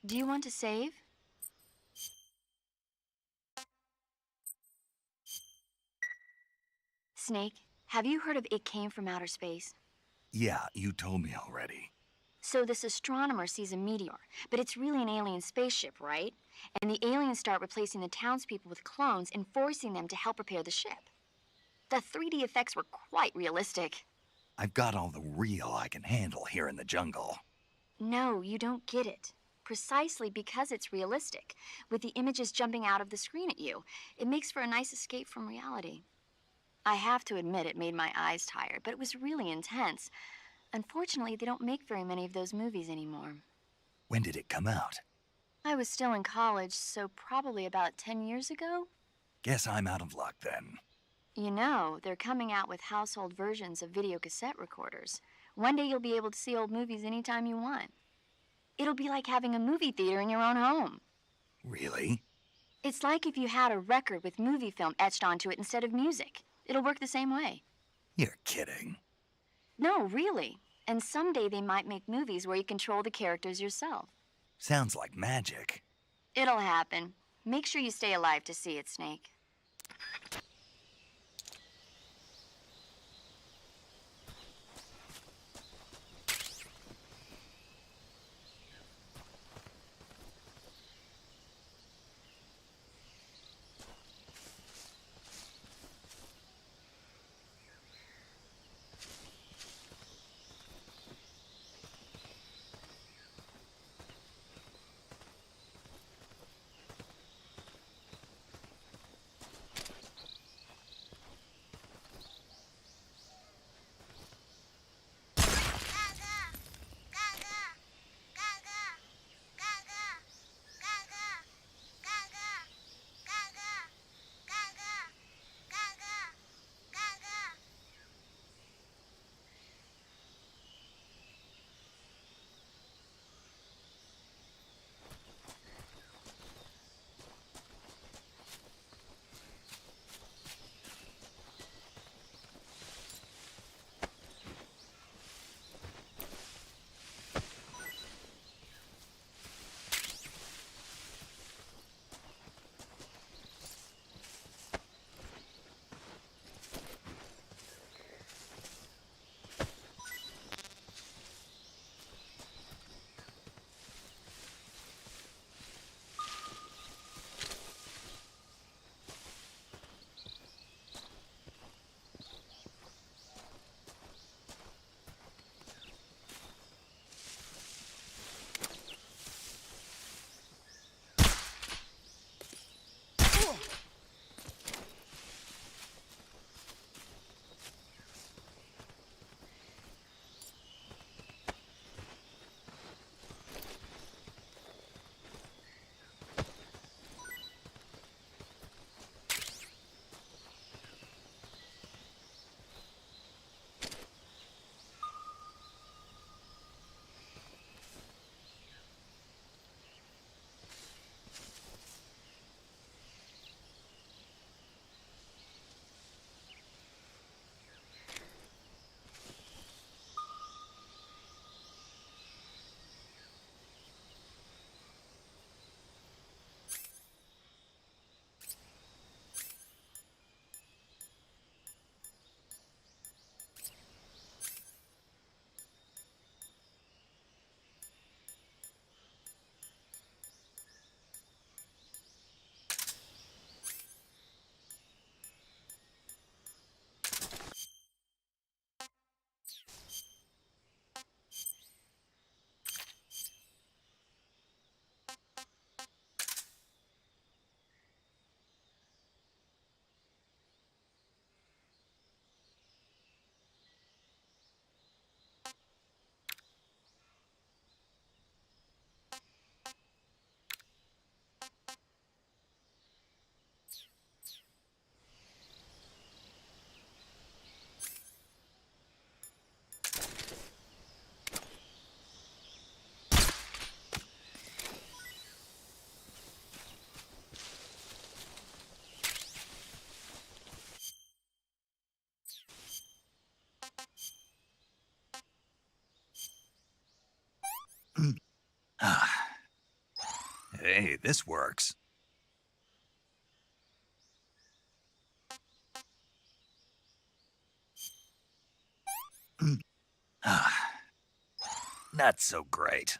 Do you want to save? Snake, have you heard of It Came from Outer Space? Yeah, you told me already. So this astronomer sees a meteor, but it's really an alien spaceship, right? And the aliens start replacing the townspeople with clones and forcing them to help repair the ship. The 3D effects were quite realistic. I've got all the real I can handle here in the jungle. No, you don't get it. Precisely because it's realistic, with the images jumping out of the screen at you, it makes for a nice escape from reality. I have to admit it made my eyes tired, but it was really intense. Unfortunately, they don't make very many of those movies anymore. When did it come out? I was still in college, so probably about 10 years ago. Guess I'm out of luck then. You know, they're coming out with household versions of video cassette recorders. One day you'll be able to see old movies anytime you want. It'll be like having a movie theater in your own home. Really? It's like if you had a record with movie film etched onto it instead of music. It'll work the same way. You're kidding. No, really. And someday they might make movies where you control the characters yourself. Sounds like magic. It'll happen. Make sure you stay alive to see it, Snake. Hey, this works. Not so great.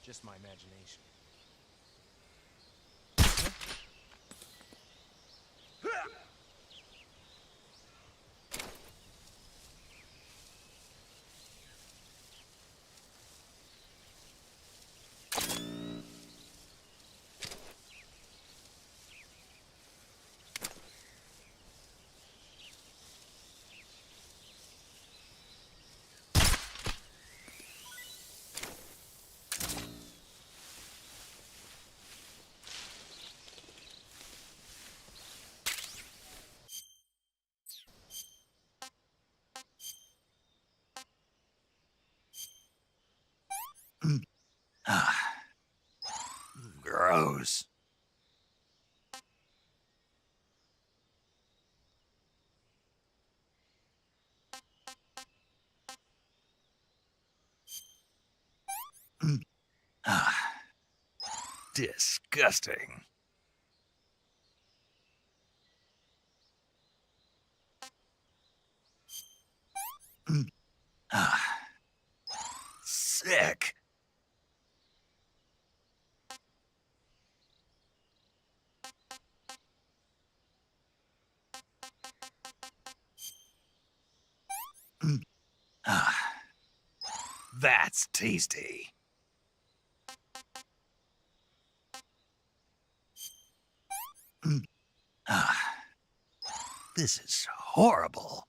Just my imagination. Gross. Disgusting. Sick. That's tasty. This is horrible.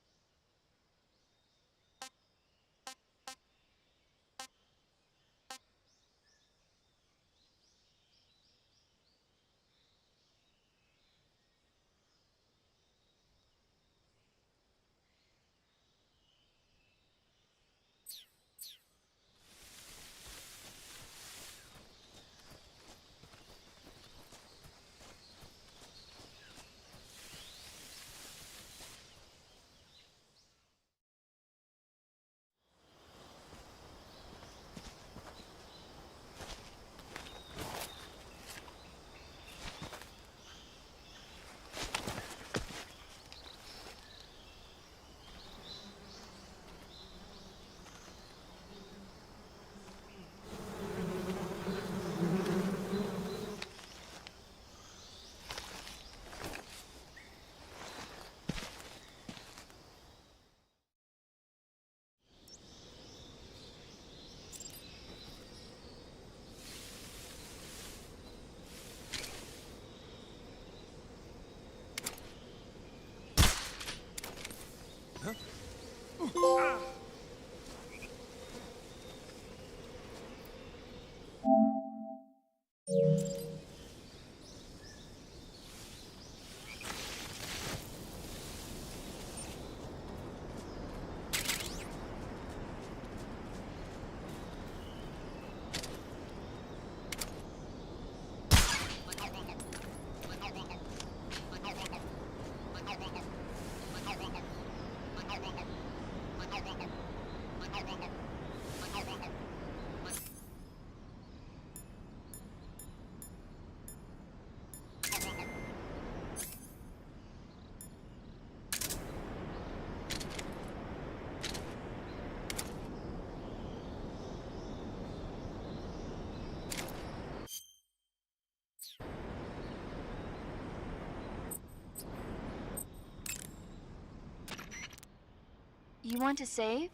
You want to save?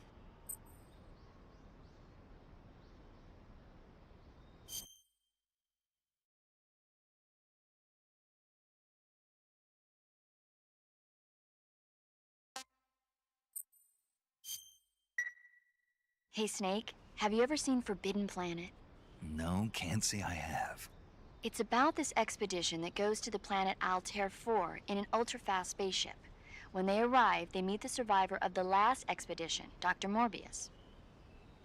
Hey, Snake, have you ever seen Forbidden Planet? No, can't say I have. It's about this expedition that goes to the planet Altair 4 in an ultra-fast spaceship. When they arrive, they meet the survivor of the last expedition, Dr. Morbius.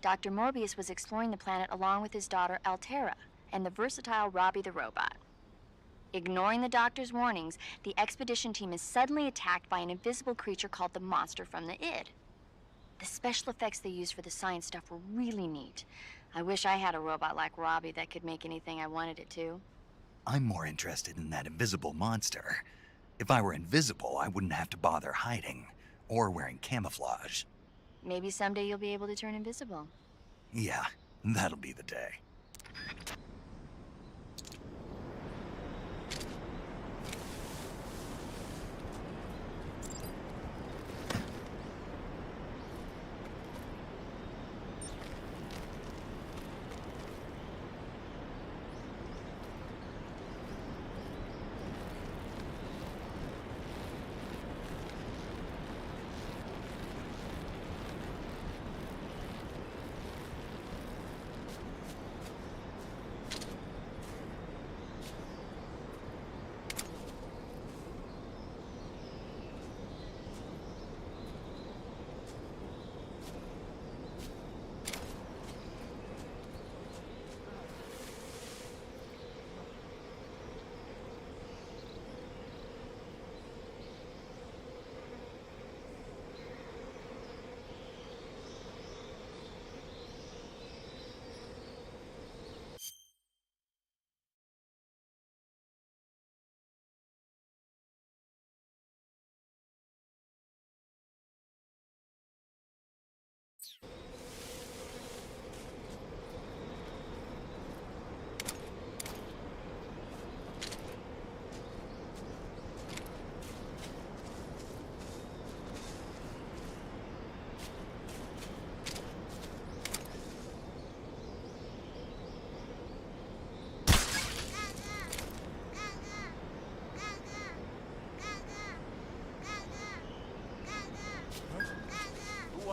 Dr. Morbius was exploring the planet along with his daughter Altera and the versatile Robbie the robot. Ignoring the doctor's warnings, the expedition team is suddenly attacked by an invisible creature called the Monster from the id. The special effects they used for the science stuff were really neat. I wish I had a robot like Robbie that could make anything I wanted it to. I'm more interested in that invisible monster. If I were invisible, I wouldn't have to bother hiding or wearing camouflage. Maybe someday you'll be able to turn invisible. Yeah, that'll be the day.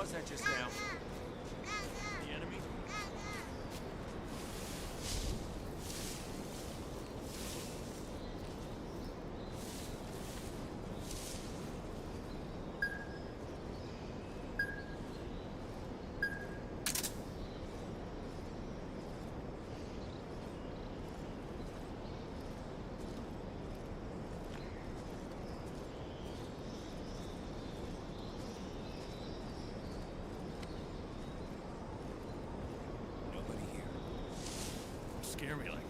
was that just now? The enemy? Nobody here. Don't scare me like that.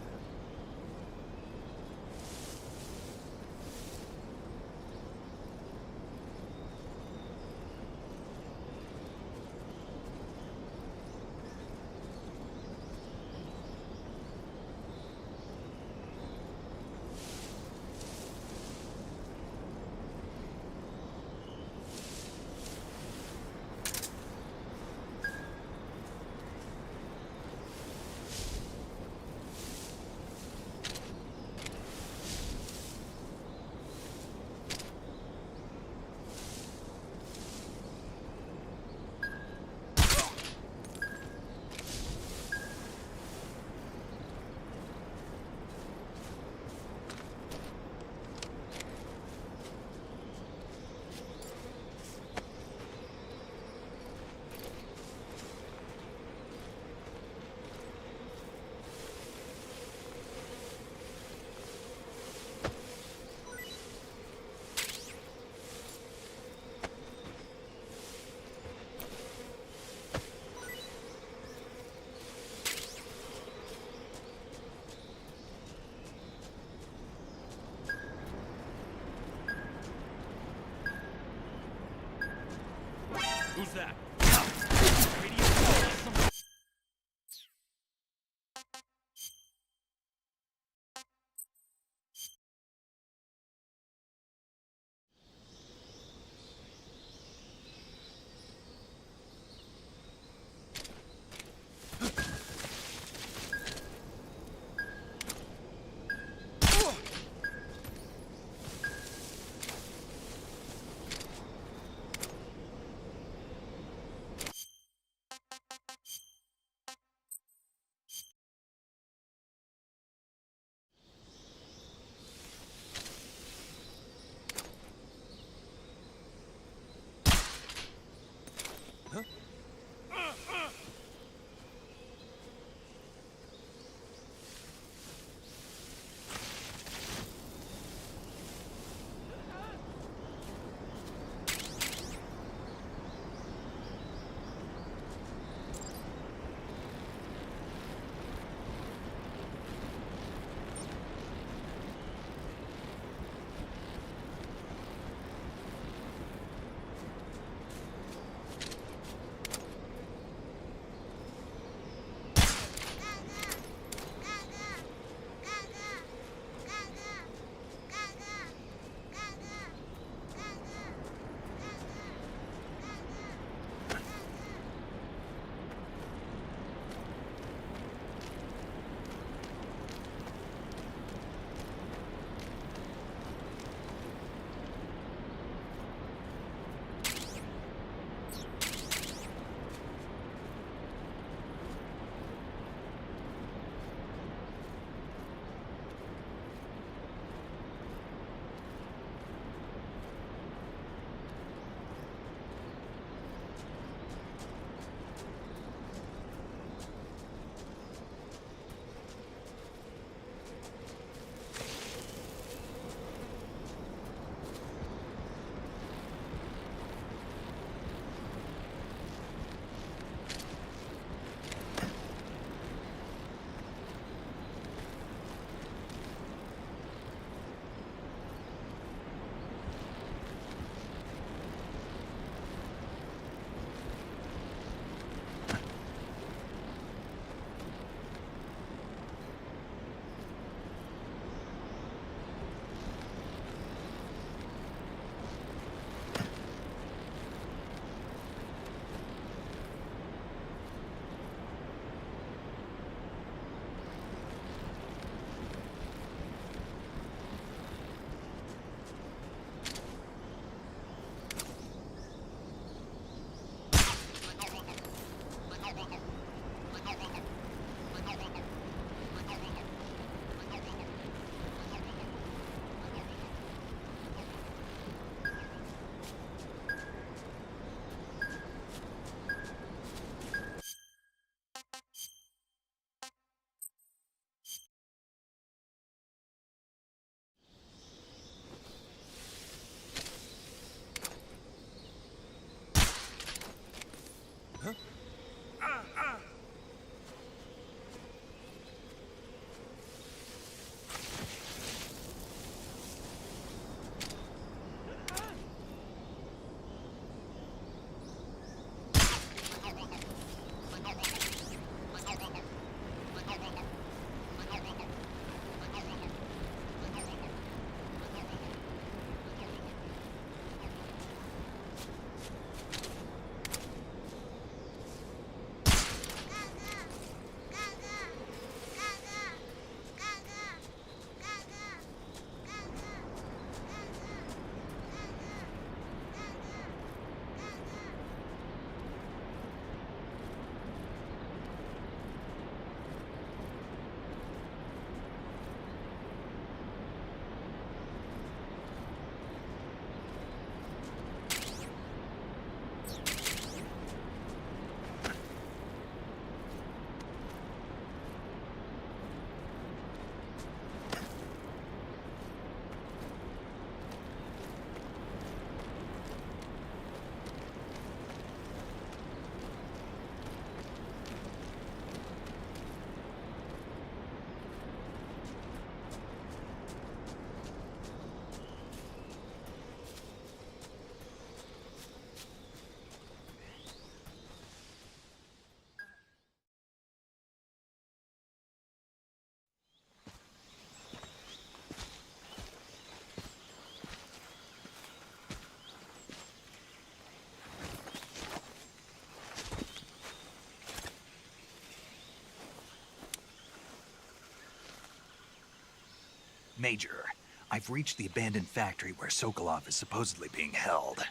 Major, I've reached the abandoned factory where Sokolov is supposedly being held.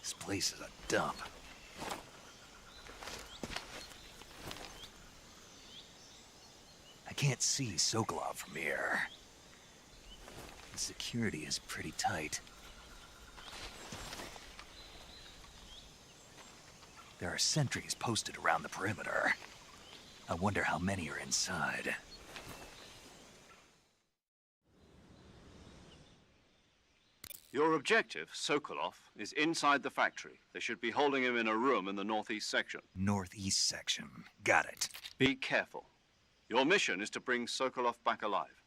This place is a dump. I can't see Sokolov from here. The security is pretty tight. There are sentries posted around the perimeter. I wonder how many are inside. Your objective, Sokolov, is inside the factory. They should be holding him in a room in the northeast section. Northeast section. Got it. Be careful. Your mission is to bring Sokolov back alive.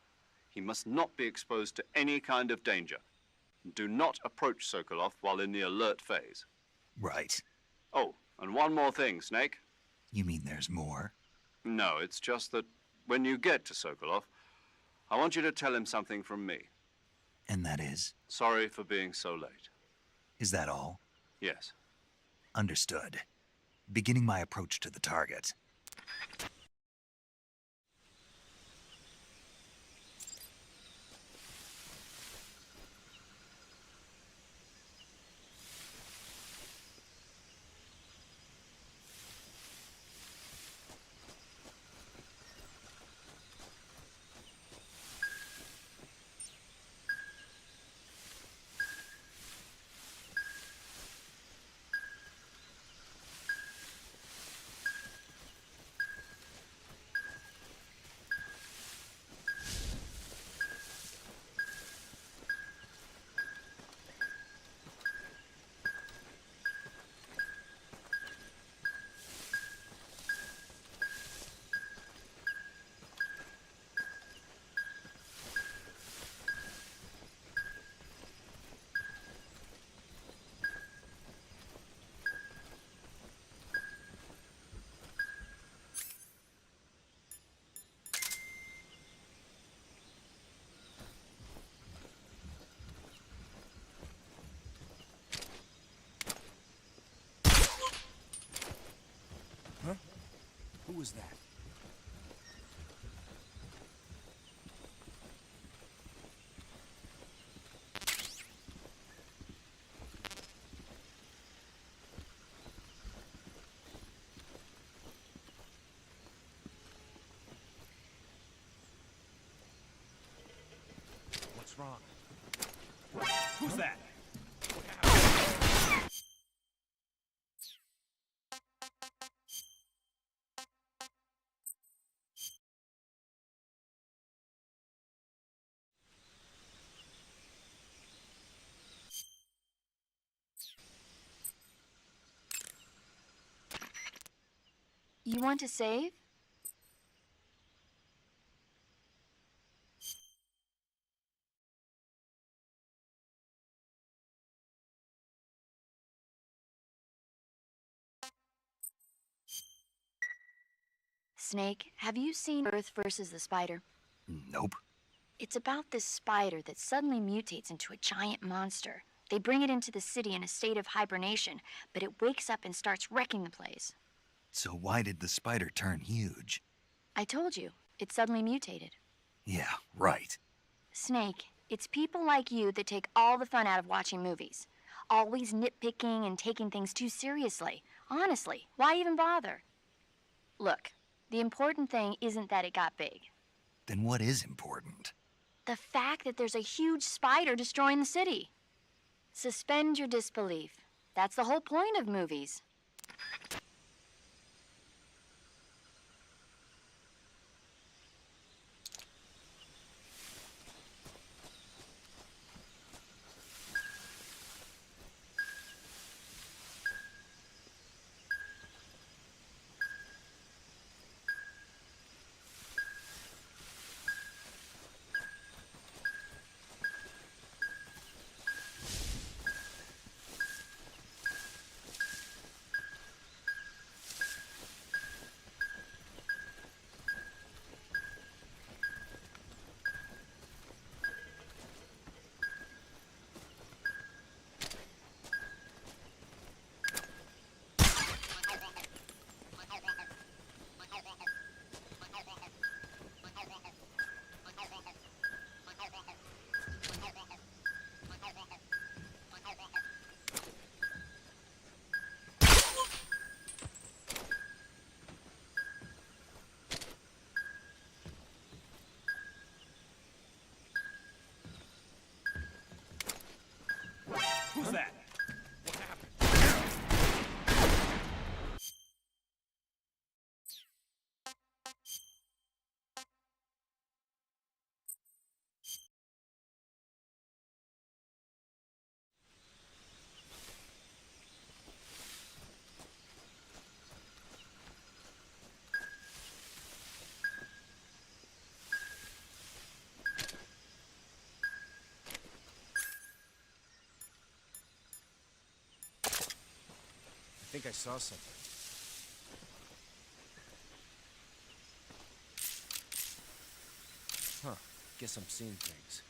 He must not be exposed to any kind of danger. Do not approach Sokolov while in the alert phase. Right. Oh, and one more thing, Snake. You mean there's more? No, it's just that when you get to Sokolov, I want you to tell him something from me. And that is? Sorry for being so late. Is that all? Yes. Understood. Beginning my approach to the target. Who was that? What's wrong? Who's that? You want to save? Snake, have you seen Earth versus the Spider? Nope. It's about this spider that suddenly mutates into a giant monster. They bring it into the city in a state of hibernation, but it wakes up and starts wrecking the place. So why did the spider turn huge? I told you, it suddenly mutated. Yeah, right. Snake, it's people like you that take all the fun out of watching movies. Always nitpicking and taking things too seriously. Honestly, why even bother? Look, the important thing isn't that it got big. Then what is important? The fact that there's a huge spider destroying the city. Suspend your disbelief. That's the whole point of movies. think I saw something. Huh. Guess I'm seeing things.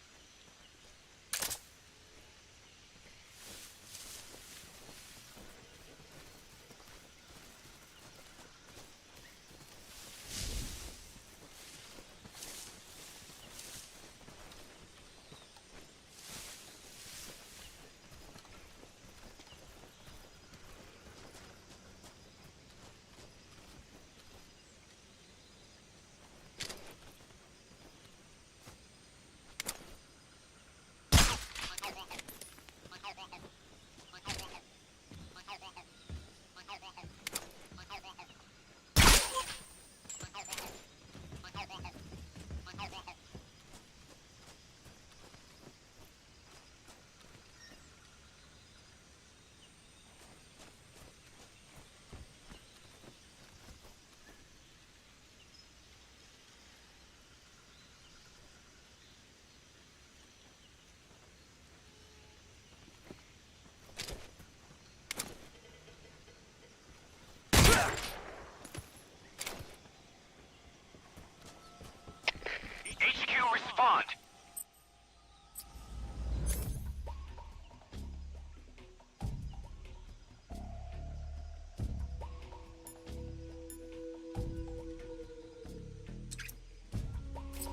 HQ, respond!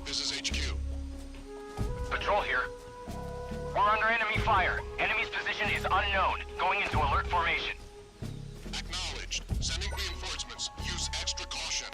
This is HQ. Patrol here. We're under enemy fire. Enemy's position is unknown. Going into alert formation. Acknowledged. Sending reinforcements. Use extra caution.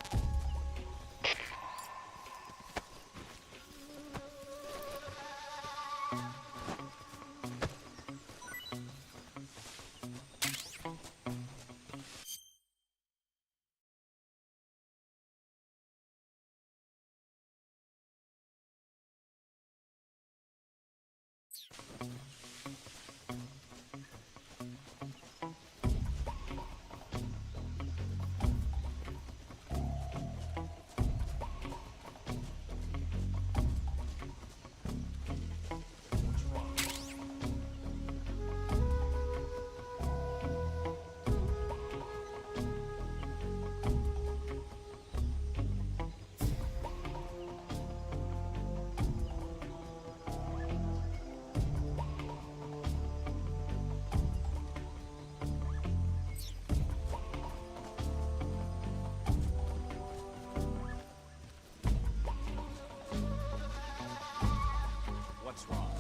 What's wrong?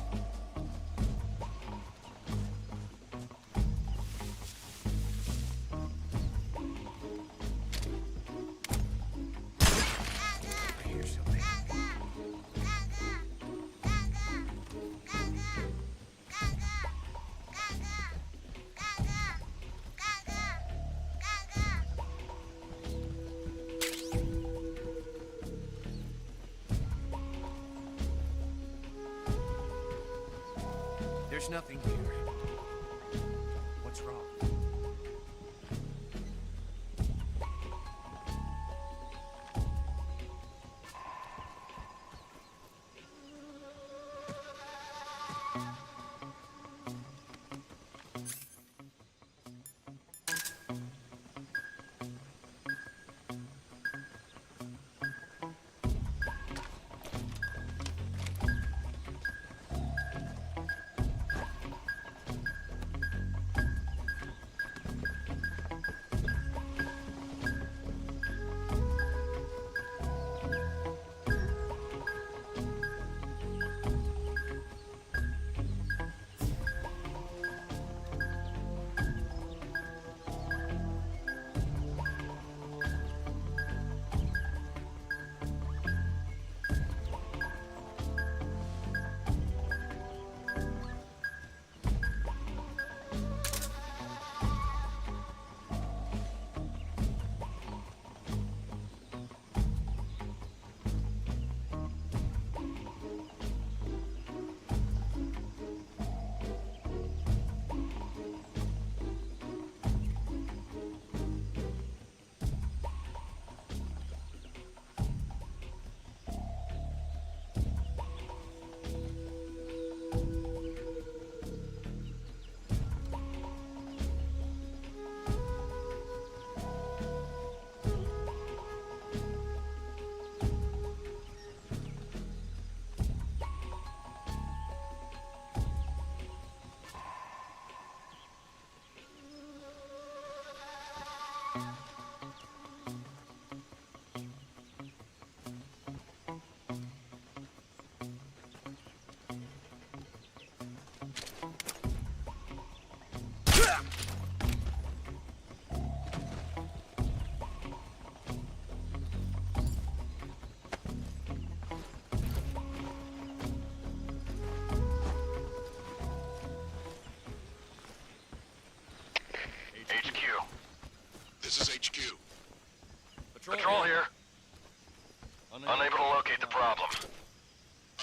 I hear something. There's nothing here. What's wrong?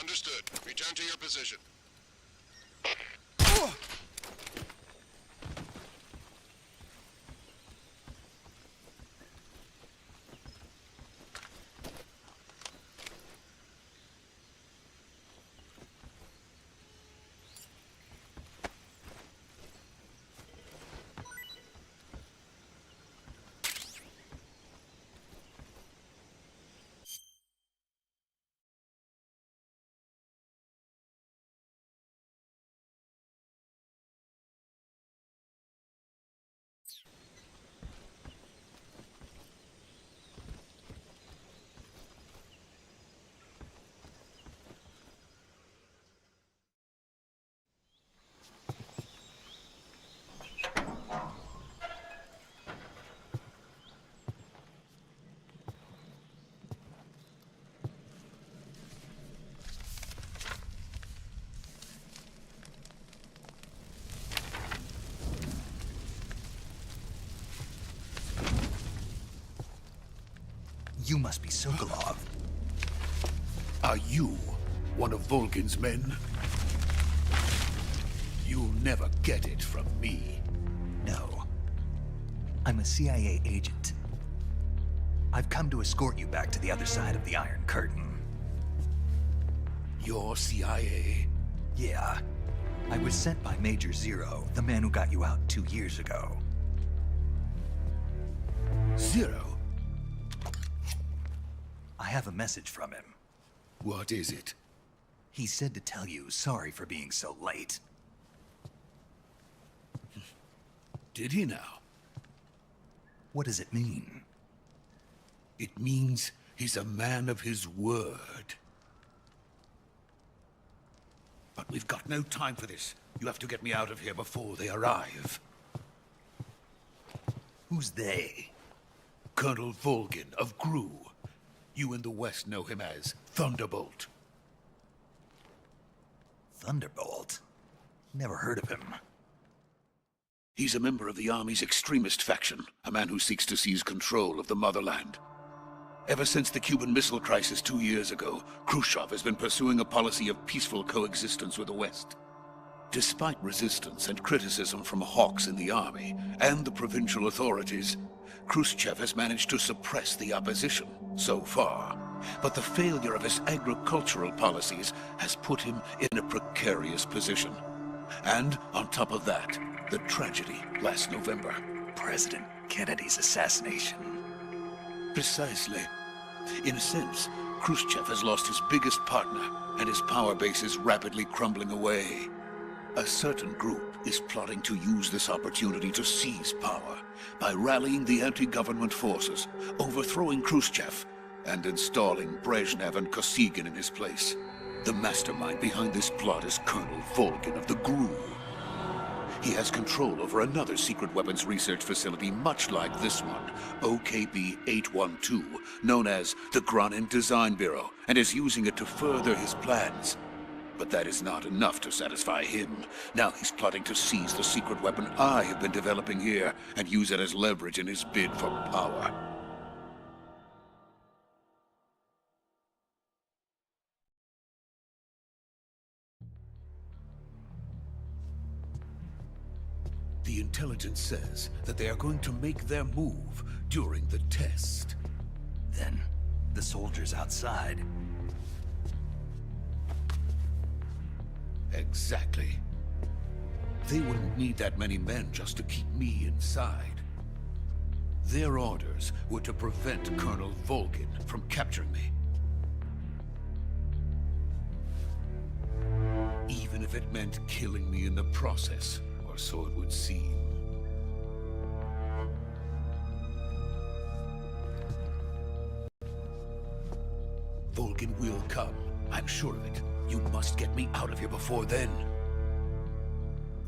Understood. Return to your position. You must be Sokolov. Are you one of Volgin's men? You'll never get it from me. No. I'm a CIA agent. I've come to escort you back to the other side of the Iron Curtain. You're CIA? Yeah. I was sent by Major Zero, the man who got you out 2 years ago. Zero? I have a message from him. What is it? He said to tell you sorry for being so late. Did he now? What does it mean? It means he's a man of his word. But we've got no time for this. You have to get me out of here before they arrive. Who's they? Colonel Volgin of GRU. You in the West know him as Thunderbolt. Thunderbolt? Never heard of him. He's a member of the Army's extremist faction, a man who seeks to seize control of the motherland. Ever since the Cuban Missile Crisis 2 years ago, Khrushchev has been pursuing a policy of peaceful coexistence with the West. Despite resistance and criticism from hawks in the army and the provincial authorities, Khrushchev has managed to suppress the opposition so far. But the failure of his agricultural policies has put him in a precarious position. And on top of that, the tragedy last November. President Kennedy's assassination. Precisely. In a sense, Khrushchev has lost his biggest partner, and his power base is rapidly crumbling away. A certain group is plotting to use this opportunity to seize power by rallying the anti-government forces, overthrowing Khrushchev, and installing Brezhnev and Kosygin in his place. The mastermind behind this plot is Colonel Volgin of the GRU. He has control over another secret weapons research facility much like this one, OKB-812, known as the Granin Design Bureau, and is using it to further his plans. But that is not enough to satisfy him. Now he's plotting to seize the secret weapon I have been developing here and use it as leverage in his bid for power. The intelligence says that they are going to make their move during the test. Then, the soldiers outside. Exactly. They wouldn't need that many men just to keep me inside. Their orders were to prevent Colonel Volgin from capturing me. Even if it meant killing me in the process, or so it would seem. Volgin will come. I'm sure of it. You must get me out of here before then.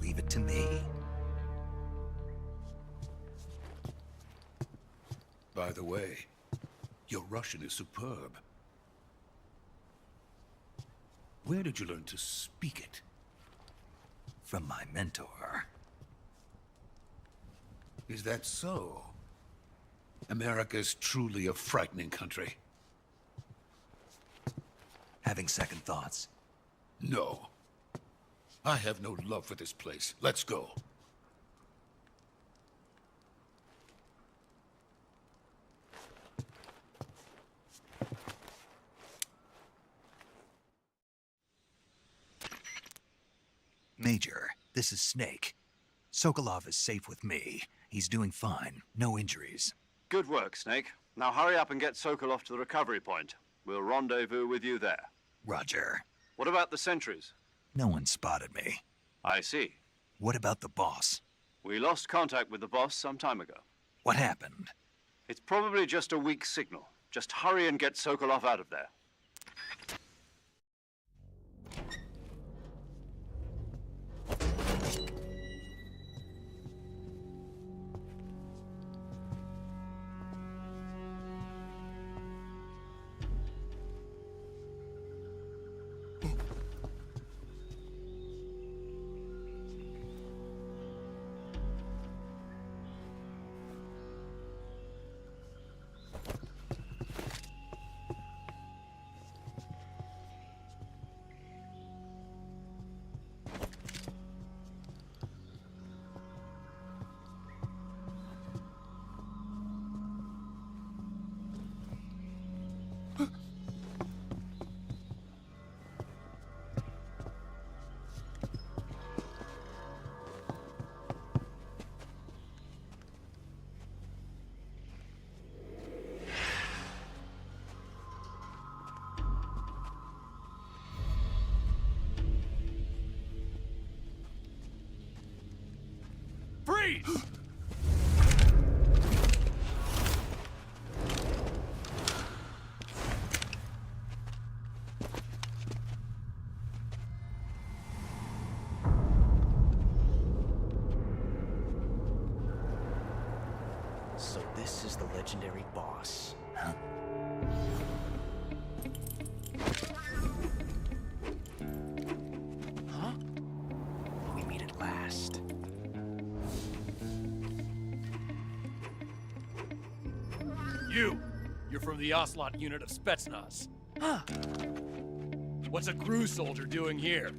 Leave it to me. By the way, your Russian is superb. Where did you learn to speak it? From my mentor. Is that so? America's truly a frightening country. Having second thoughts? No. I have no love for this place. Let's go. Major, this is Snake. Sokolov is safe with me. He's doing fine. No injuries. Good work, Snake. Now hurry up and get Sokolov to the recovery point. We'll rendezvous with you there. Roger. What about the sentries? No one spotted me. I see. What about the boss? We lost contact with the boss some time ago. What happened? It's probably just a weak signal. Just hurry and get Sokolov out of there. Freeze! So this is the legendary boss. Huh? Huh? We meet at last. You're from the Ocelot unit of Spetsnaz. Huh. What's a crew soldier doing here?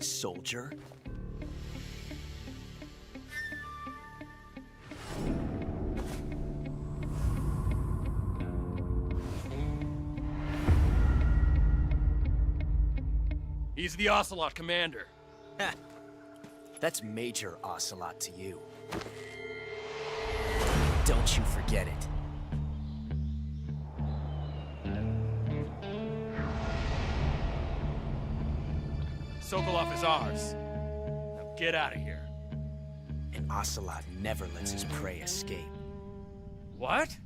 Soldier? He's the Ocelot commander. Ha! That's Major Ocelot to you. Don't you forget it. Sokolov is ours. Now get out of here. And Ocelot never lets his prey escape. What?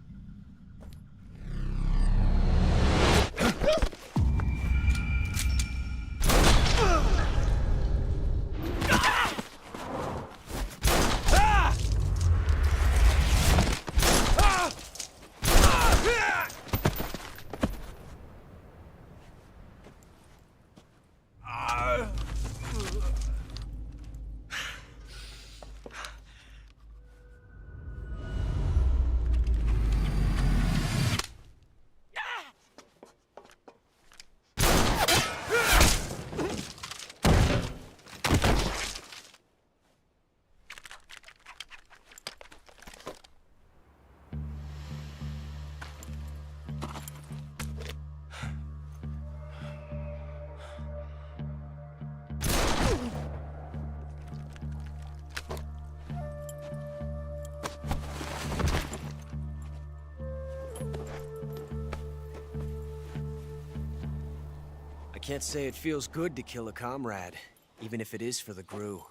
I can't say it feels good to kill a comrade, even if it is for the GRU.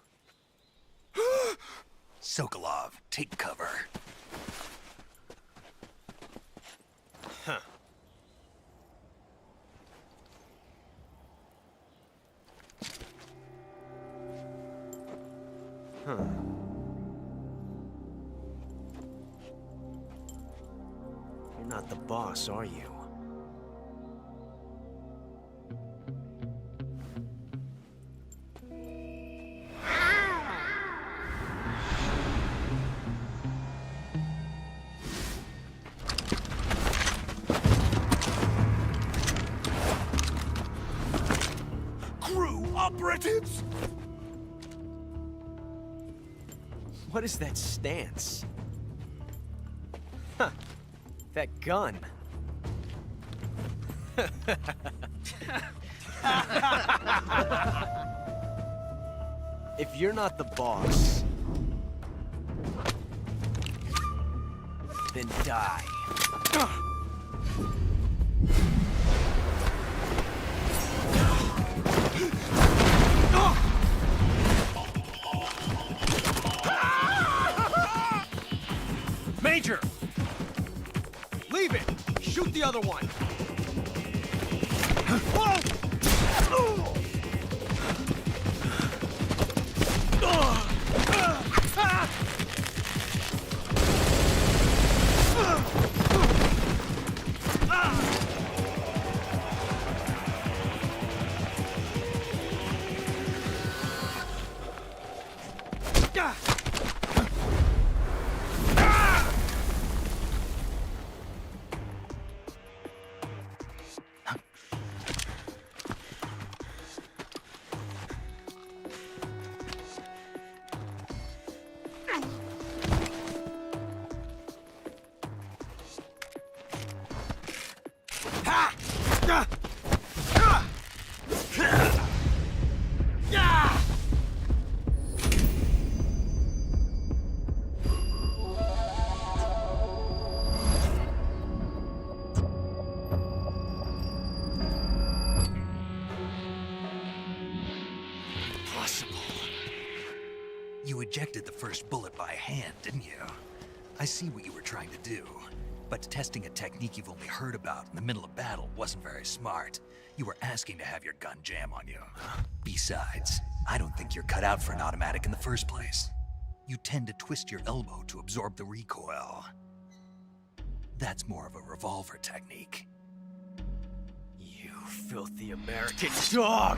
Sokolov, take cover. Huh. Huh. You're not the boss, are you? operatives! What is that stance? Huh. That gun. If you're not the boss, then die. Major! Leave it! Shoot the other one! Whoa! You ejected the first bullet by hand, didn't you? I see what you were trying to do. But testing a technique you've only heard about in the middle of battle wasn't very smart. You were asking to have your gun jam on you. Besides, I don't think you're cut out for an automatic in the first place. You tend to twist your elbow to absorb the recoil. That's more of a revolver technique. You filthy American dog!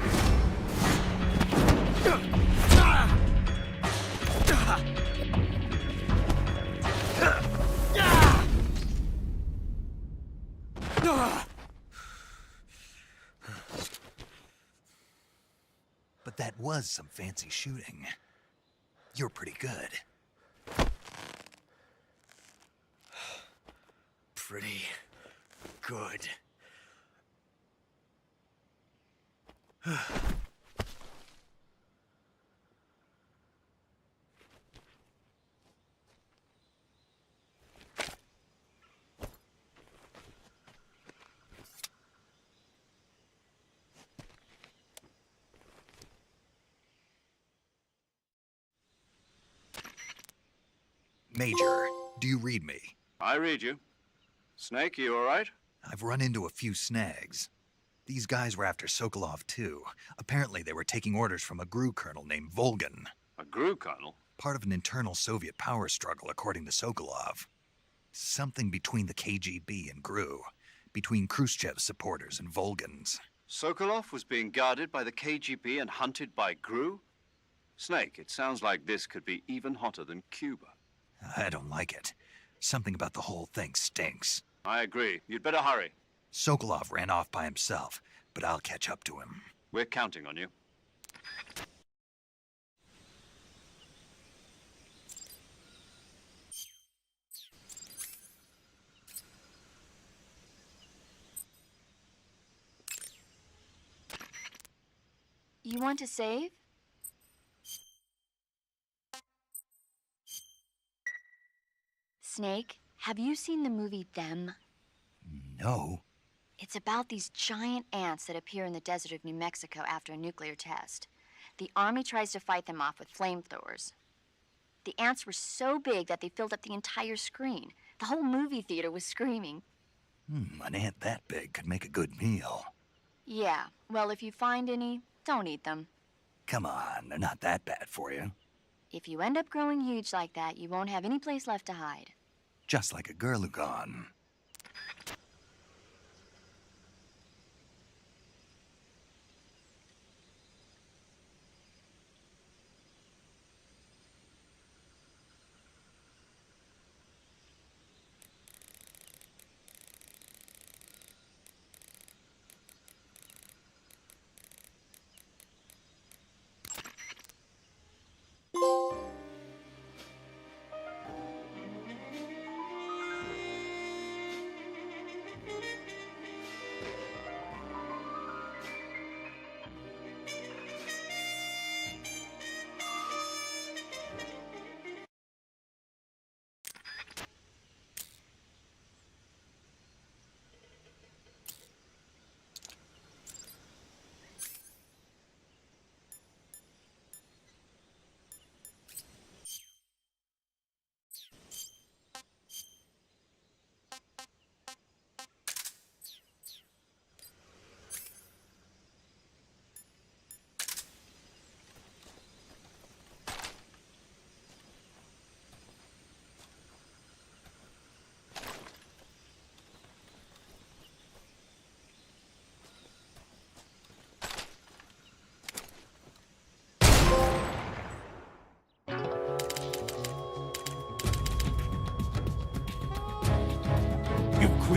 But that was some fancy shooting. You're pretty good. Pretty good. Major, do you read me? I read you. Snake, you all right? I've run into a few snags. These guys were after Sokolov too. Apparently they were taking orders from a GRU colonel named Volgan. A GRU colonel? Part of an internal Soviet power struggle, according to Sokolov. Something between the KGB and GRU. Between Khrushchev's supporters and Volgan's. Sokolov was being guarded by the KGB and hunted by GRU? Snake, it sounds like this could be even hotter than Cuba. I don't like it. Something about the whole thing stinks. I agree. You'd better hurry. Sokolov ran off by himself, but I'll catch up to him. We're counting on you. You want to save? Snake, have you seen the movie Them? No. It's about these giant ants that appear in the desert of New Mexico after a nuclear test. The army tries to fight them off with flamethrowers. The ants were so big that they filled up the entire screen. The whole movie theater was screaming. An ant that big could make a good meal. Yeah, well, if you find any, don't eat them. Come on, they're not that bad for you. If you end up growing huge like that, you won't have any place left to hide. Just like a Gurlugon.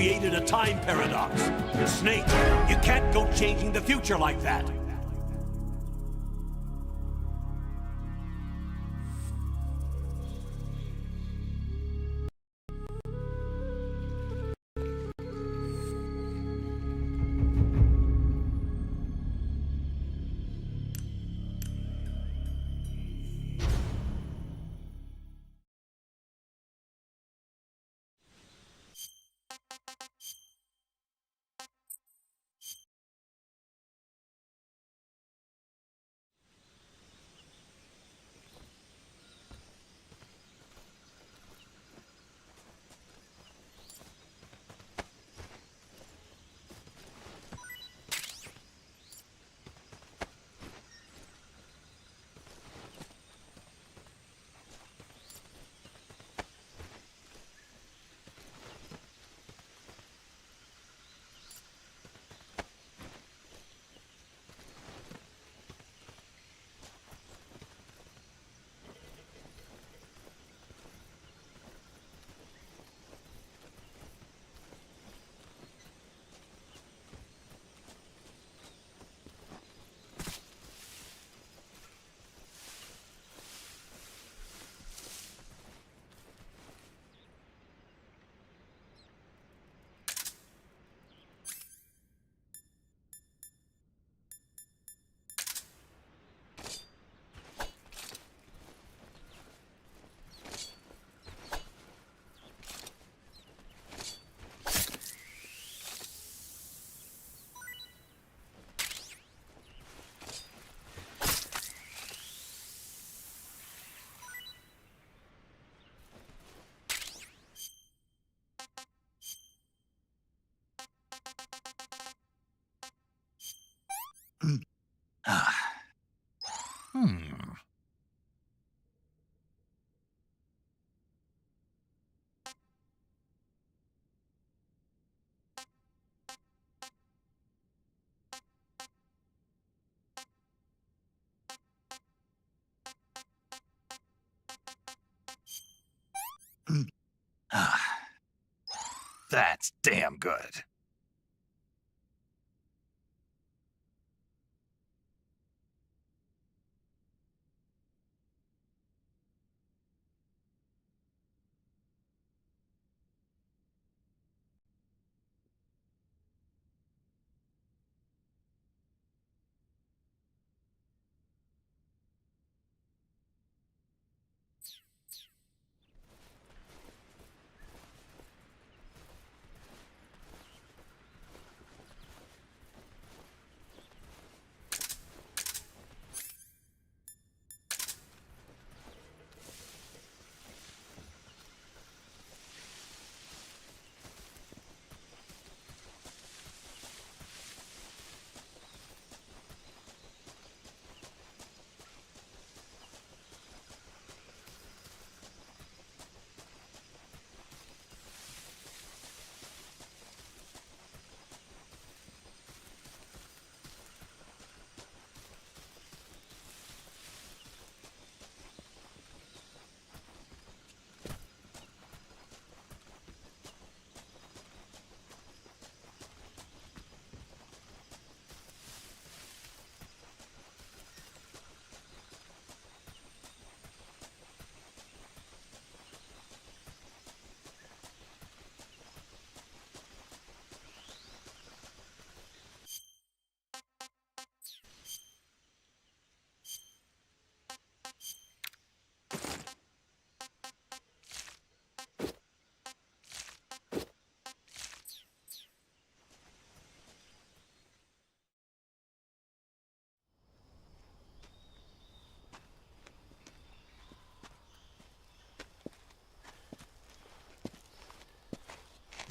created a time paradox. Snake, you can't go changing the future like that. That's damn good.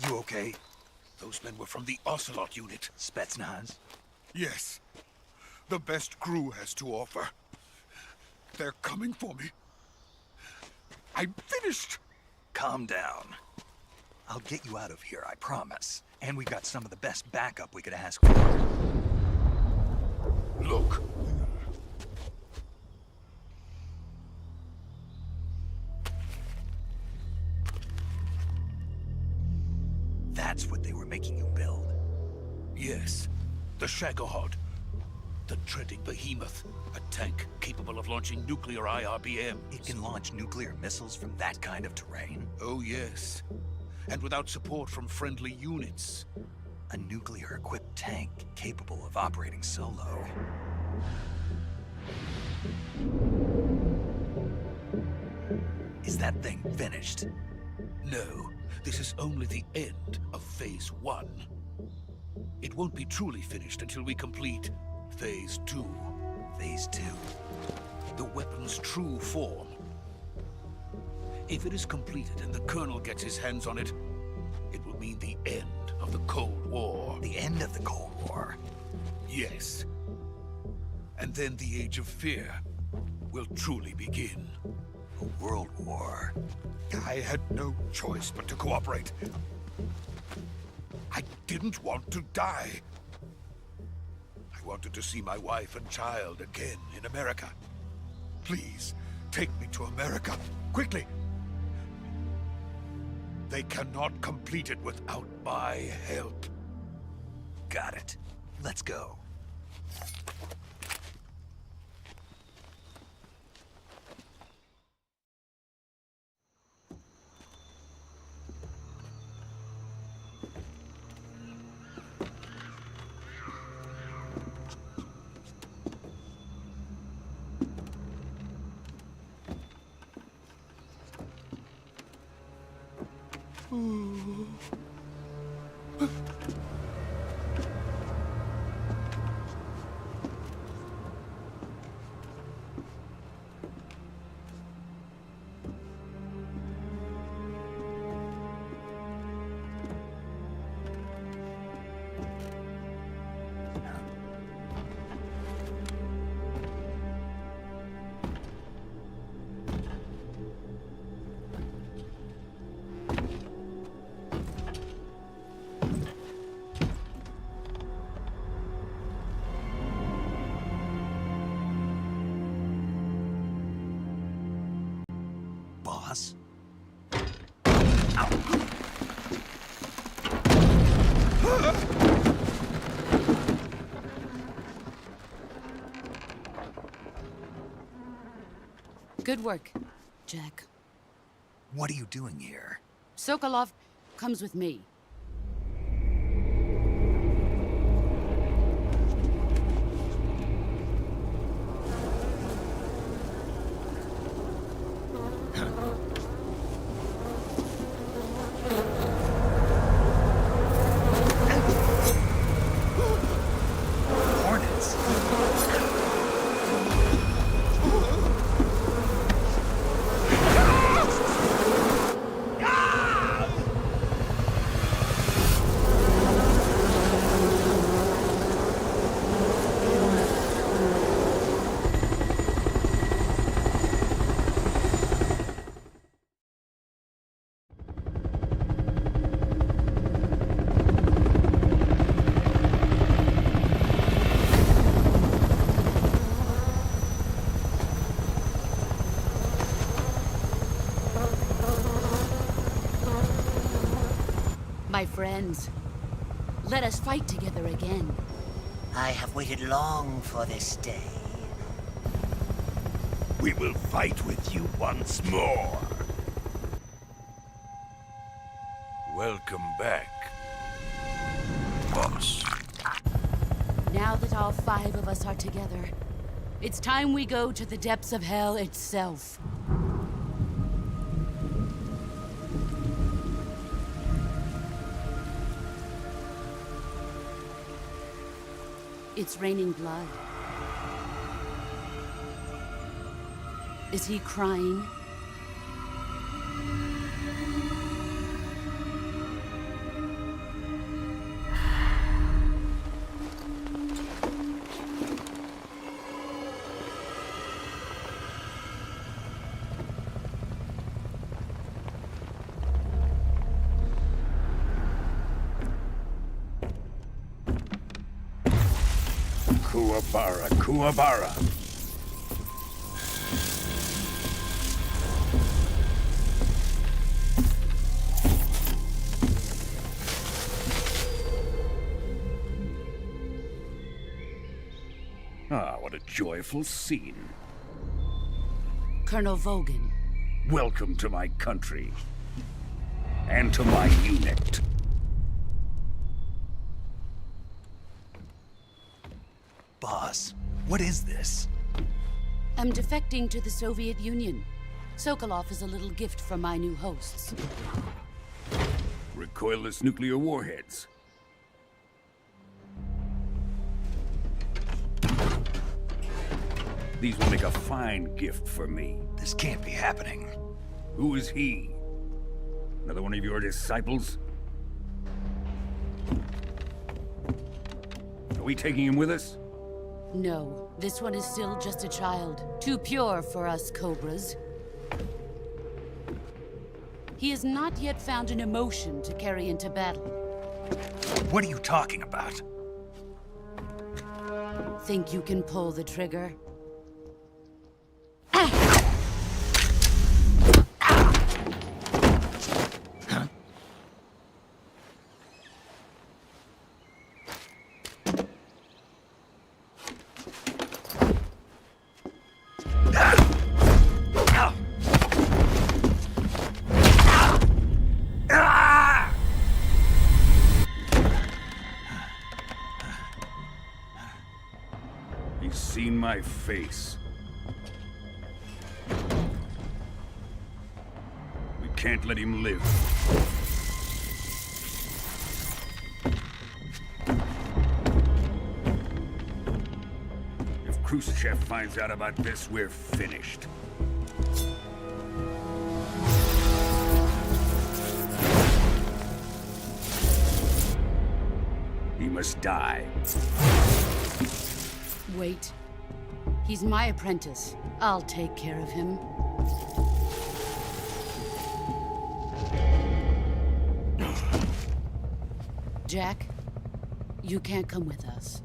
You okay? Those men were from the Ocelot unit. Spetsnaz? Yes. The best crew has to offer. They're coming for me. I'm finished! Calm down. I'll get you out of here, I promise. And we've got some of the best backup we could ask for. Look. That's what they were making you build? Yes, the Shagohod. The treading behemoth. A tank capable of launching nuclear IRBMs. It can launch nuclear missiles from that kind of terrain? Oh yes. And without support from friendly units. A nuclear-equipped tank capable of operating solo. Is that thing finished? No, this is only the end of Phase 1. It won't be truly finished until we complete Phase 2. Phase 2? The weapon's true form. If it is completed and the Colonel gets his hands on it, it will mean the end of the Cold War. The end of the Cold War? Yes. And then the Age of Fear will truly begin. A world war. I had no choice but to cooperate. I didn't want to die. I wanted to see my wife and child again in America. Please, take me to America, quickly. They cannot complete it without my help. Got it. Let's go. Boss? Good work, Jack. What are you doing here? Sokolov comes with me. Hornets? My friends, let us fight together again. I have waited long for this day. We will fight with you once more. Welcome back, boss. Now that all 5 of us are together, it's time we go to the depths of hell itself. It's raining blood. Is he crying? Kuwabara, Kuwabara. Ah, what a joyful scene. Colonel Vogan. Welcome to my country. And to my unit. Boss, what is this? I'm defecting to the Soviet Union. Sokolov is a little gift from my new hosts. Recoilless nuclear warheads. These will make a fine gift for me. This can't be happening. Who is he? Another one of your disciples? Are we taking him with us? No, this one is still just a child. Too pure for us Cobras. He has not yet found an emotion to carry into battle. What are you talking about? Think you can pull the trigger? He's seen my face. We can't let him live. If Khrushchev finds out about this, we're finished. He must die. Wait. He's my apprentice. I'll take care of him. Jack, you can't come with us.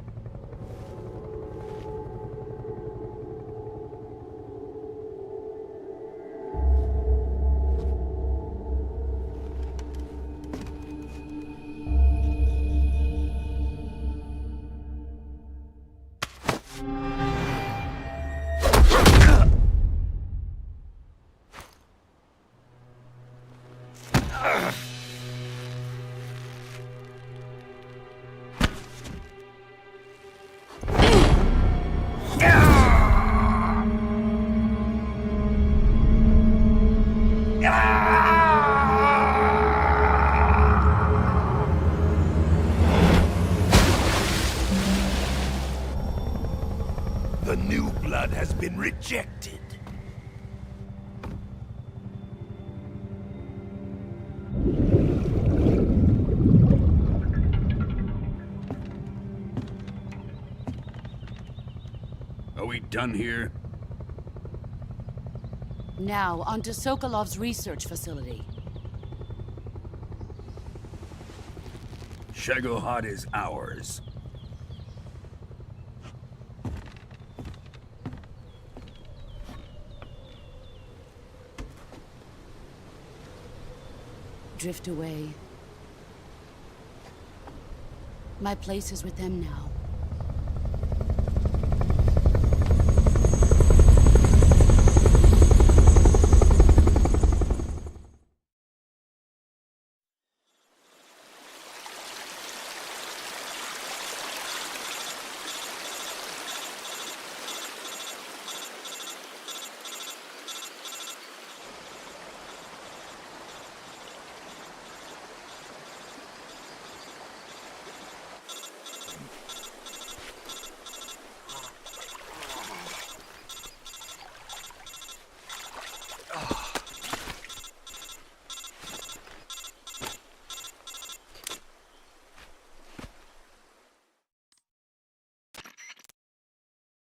The new blood has been rejected. Are we done here? Now, onto Sokolov's research facility. Shagohod is ours. Drift away. My place is with them now.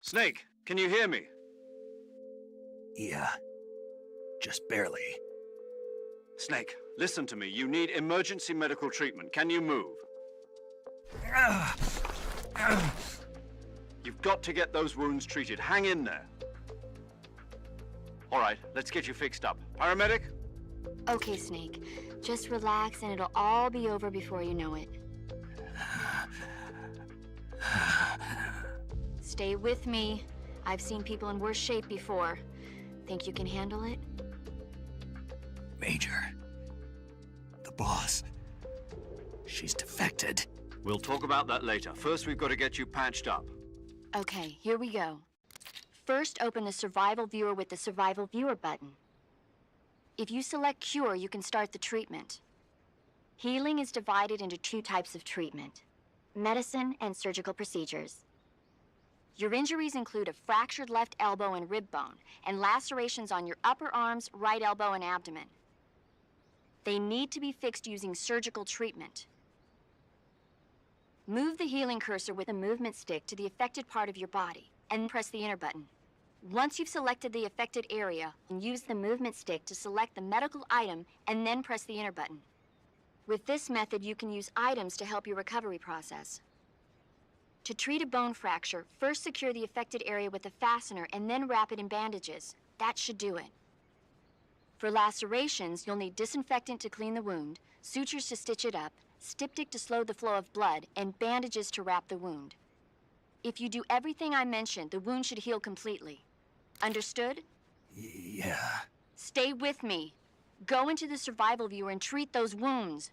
Snake, can you hear me? Yeah. Just barely. Snake, listen to me. You need emergency medical treatment. Can you move? You've got to get those wounds treated. Hang in there. All right, let's get you fixed up. Paramedic? Okay, Snake. Just relax and it'll all be over before you know it. Stay with me. I've seen people in worse shape before. Think you can handle it? Major. The boss. She's defected. We'll talk about that later. First, we've got to get you patched up. Okay, here we go. First, open the Survival Viewer with the Survival Viewer button. If you select Cure, you can start the treatment. Healing is divided into 2 types of treatment: medicine and surgical procedures. Your injuries include a fractured left elbow and rib bone, and lacerations on your upper arms, right elbow, and abdomen. They need to be fixed using surgical treatment. Move the healing cursor with a movement stick to the affected part of your body, and press the enter button. Once you've selected the affected area, use the movement stick to select the medical item, and then press the enter button. With this method, you can use items to help your recovery process. To treat a bone fracture, first secure the affected area with a fastener and then wrap it in bandages. That should do it. For lacerations, you'll need disinfectant to clean the wound, sutures to stitch it up, styptic to slow the flow of blood, and bandages to wrap the wound. If you do everything I mentioned, the wound should heal completely. Understood? Yeah. Stay with me. Go into the Survival Viewer and treat those wounds.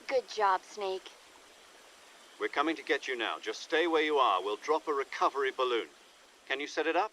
Good job, Snake. We're coming to get you now. Just stay where you are. We'll drop a recovery balloon. Can you set it up?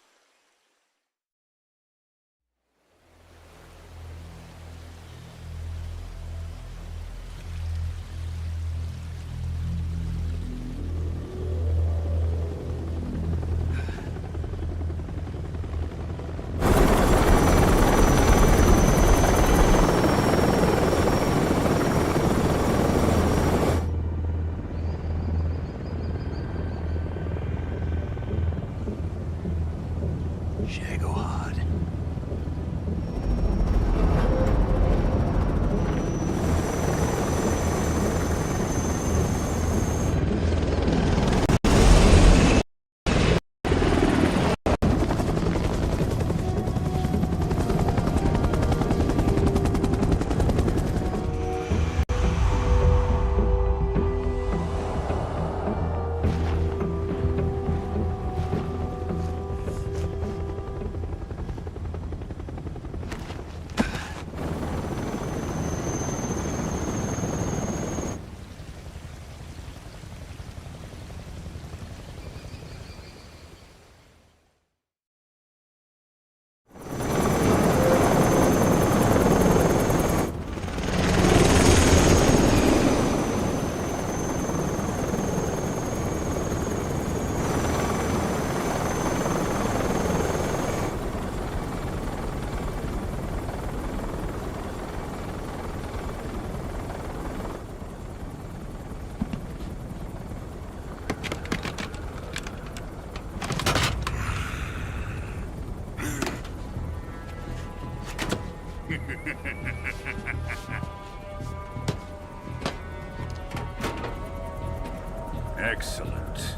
Excellent.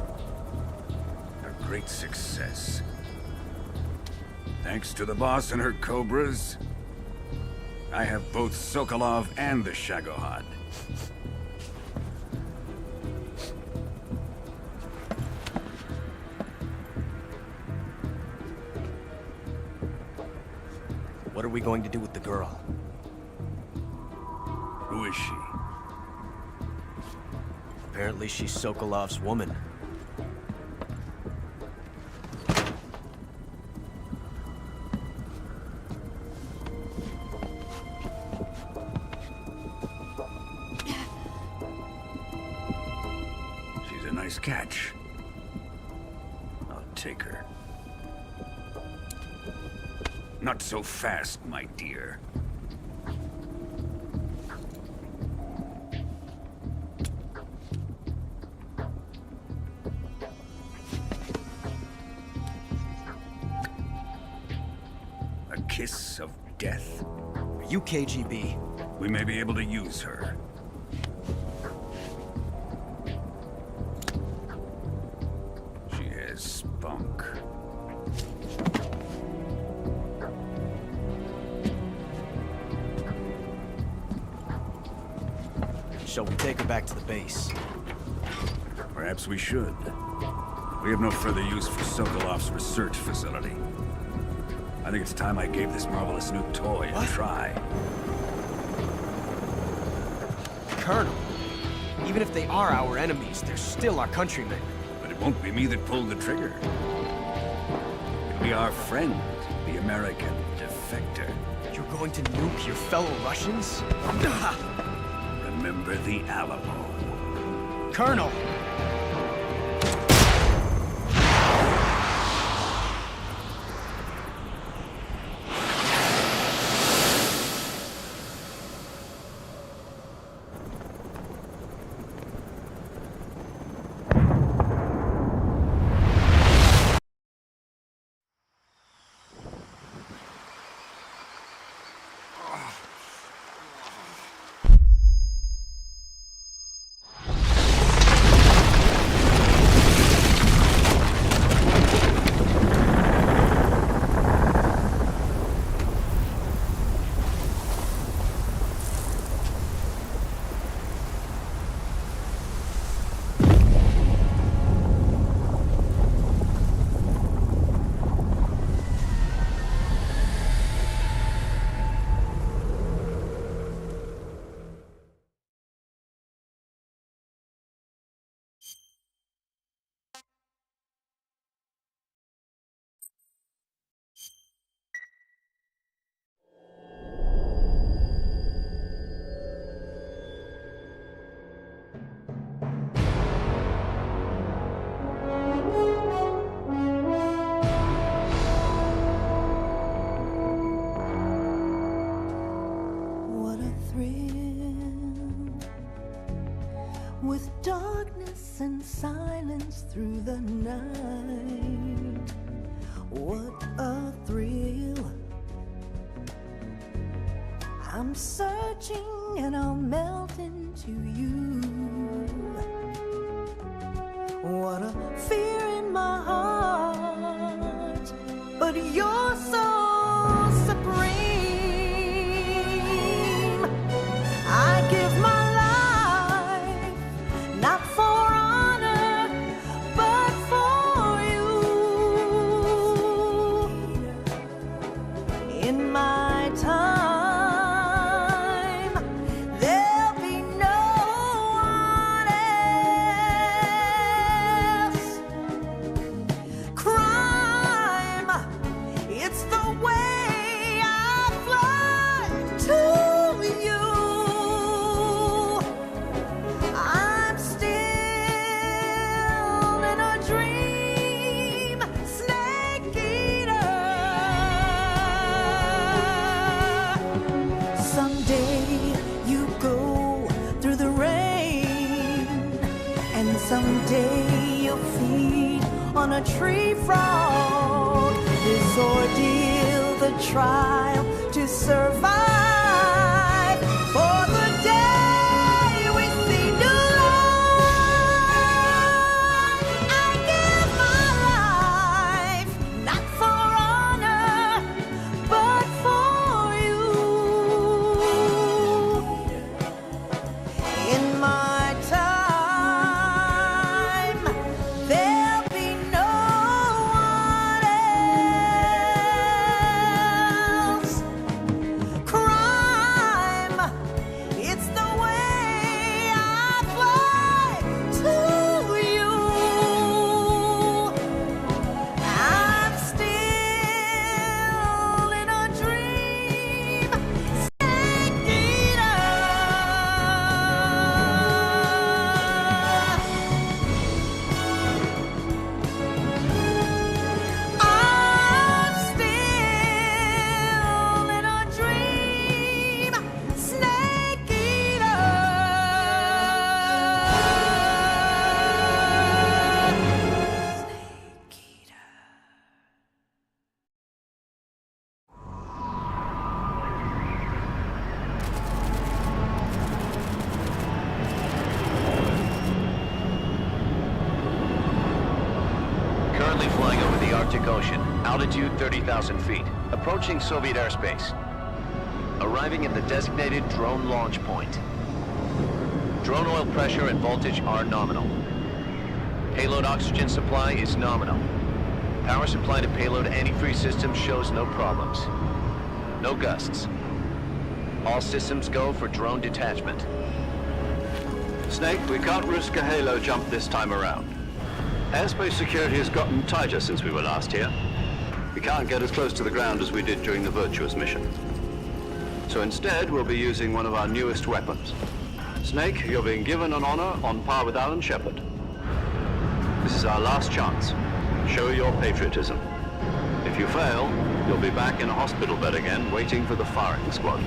A great success. Thanks to the boss and her cobras, I have both Sokolov and the Shagohod. What are we going to do with the girl? Who is she? Apparently she's Sokolov's woman. She's a nice catch. I'll take her. Not so fast, my dear. A kiss of death? Are you KGB? We may be able to use her. She has spunk. Shall we take her back to the base? Perhaps we should. We have no further use for Sokolov's research facility. I think it's time I gave this marvelous new toy a try. Colonel, even if they are our enemies, they're still our countrymen. But it won't be me that pulled the trigger. It'll be our friend, the American defector. You're going to nuke your fellow Russians? Remember the Alamo. Colonel! With darkness and silence through the night, what a thrill. I'm searching and I'll melt into you. What a fear in my heart, but you're so supreme. I give my not for honor, but for you. In my time, there'll be no one else. Crime, it's the way I fly to you. Someday you'll feed on a tree frog. This ordeal, the trial to survive. Currently flying over the Arctic Ocean, altitude 30,000 feet, approaching Soviet airspace. Arriving at the designated drone launch point. Drone oil pressure and voltage are nominal. Payload oxygen supply is nominal. Power supply to payload antifreeze system shows no problems. No gusts. All systems go for drone detachment. Snake, we can't risk a halo jump this time around. Airspace security has gotten tighter since we were last here. We can't get as close to the ground as we did during the Virtuous mission. So instead, we'll be using one of our newest weapons. Snake, you're being given an honor on par with Alan Shepard. This is our last chance. Show your patriotism. If you fail, you'll be back in a hospital bed again, waiting for the firing squad.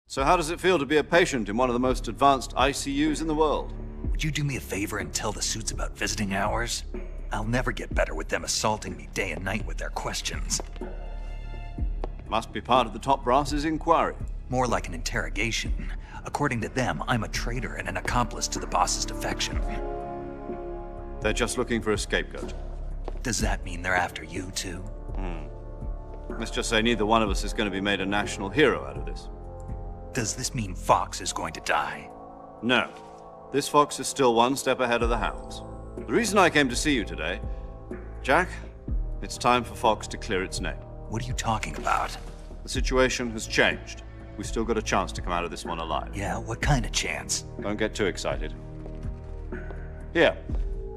So how does it feel to be a patient in one of the most advanced ICUs in the world? Would you do me a favor and tell the suits about visiting hours? I'll never get better with them assaulting me day and night with their questions. Must be part of the top brass's inquiry. More like an interrogation. According to them, I'm a traitor and an accomplice to the boss's defection. They're just looking for a scapegoat. Does that mean they're after you, too? Let's just say neither one of us is going to be made a national hero out of this. Does this mean Fox is going to die? No. This fox is still one step ahead of the hounds. The reason I came to see you today, Jack, it's time for Fox to clear its name. What are you talking about? The situation has changed. We've still got a chance to come out of this one alive. Yeah, what kind of chance? Don't get too excited. Here,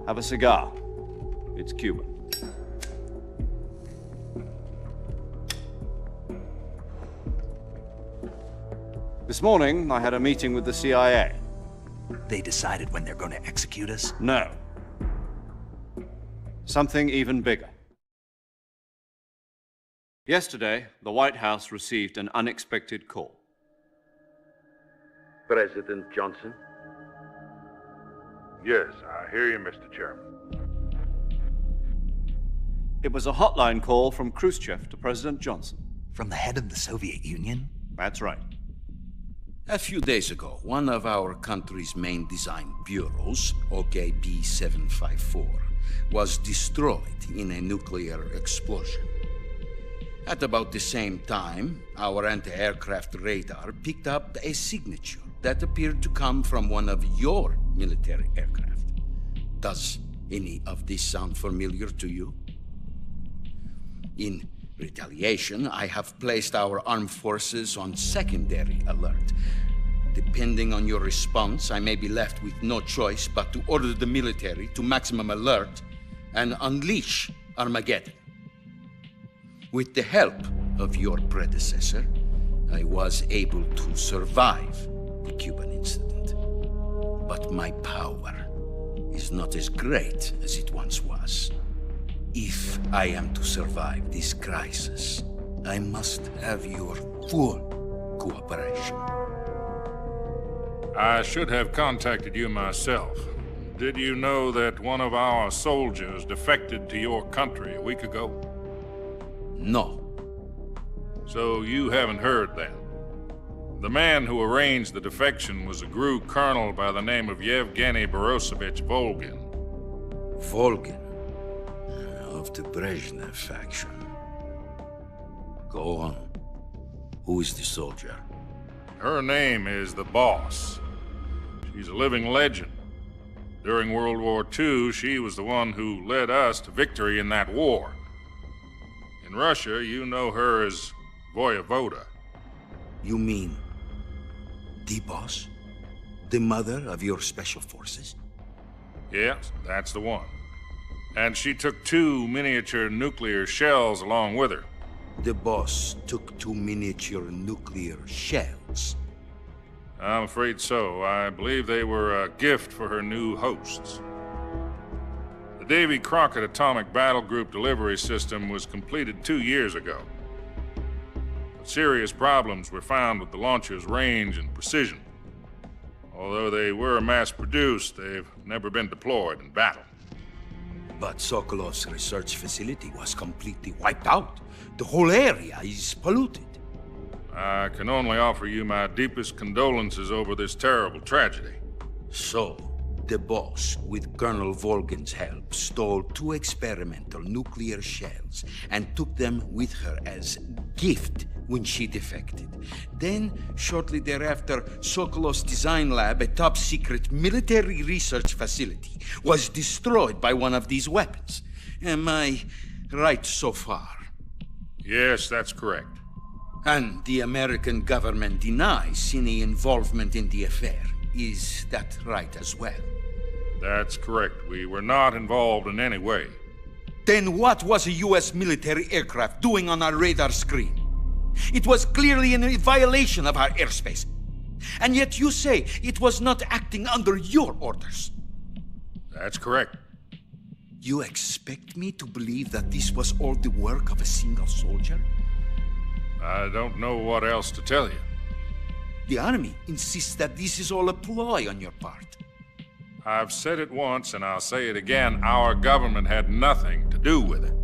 have a cigar. It's Cuban. This morning, I had a meeting with the CIA. They decided when they're going to execute us? No. Something even bigger. Yesterday, the White House received an unexpected call. President Johnson? Yes, I hear you, Mr. Chairman. It was a hotline call from Khrushchev to President Johnson. From the head of the Soviet Union? That's right. A few days ago, one of our country's main design bureaus, OKB 754, was destroyed in a nuclear explosion. At about the same time, our anti-aircraft radar picked up a signature that appeared to come from one of your military aircraft. Does any of this sound familiar to you? In retaliation, I have placed our armed forces on secondary alert. Depending on your response, I may be left with no choice but to order the military to maximum alert and unleash Armageddon. With the help of your predecessor, I was able to survive the Cuban incident. But my power is not as great as it once was. If I am to survive this crisis, I must have your full cooperation. I should have contacted you myself. Did you know that one of our soldiers defected to your country a week ago? No. So you haven't heard then? The man who arranged the defection was a GRU colonel by the name of Yevgeny Borosovich Volgin. Volgin? Of the Brezhnev faction. Go on. Who is the soldier? Her name is the Boss. She's a living legend. During World War II, she was the one who led us to victory in that war. In Russia, you know her as Voyevoda. You mean the Boss? The mother of your special forces? Yes, that's the one. And she took 2 miniature nuclear shells along with her. The Boss took 2 miniature nuclear shells? I'm afraid so. I believe they were a gift for her new hosts. The Davy Crockett Atomic Battle Group delivery system was completed 2 years ago. But serious problems were found with the launcher's range and precision. Although they were mass-produced, they've never been deployed in battle. But Sokolov's research facility was completely wiped out. The whole area is polluted. I can only offer you my deepest condolences over this terrible tragedy. So, the boss, with Colonel Volgin's help, stole 2 experimental nuclear shells and took them with her as gift when she defected. Then, shortly thereafter, Sokolov's design lab, a top-secret military research facility, was destroyed by one of these weapons. Am I right so far? Yes, that's correct. And the American government denies any involvement in the affair. Is that right as well? That's correct. We were not involved in any way. Then what was a U.S. military aircraft doing on our radar screen? It was clearly in violation of our airspace. And yet you say it was not acting under your orders. That's correct. You expect me to believe that this was all the work of a single soldier? I don't know what else to tell you. The army insists that this is all a ploy on your part. I've said it once, and I'll say it again. Our government had nothing to do with it.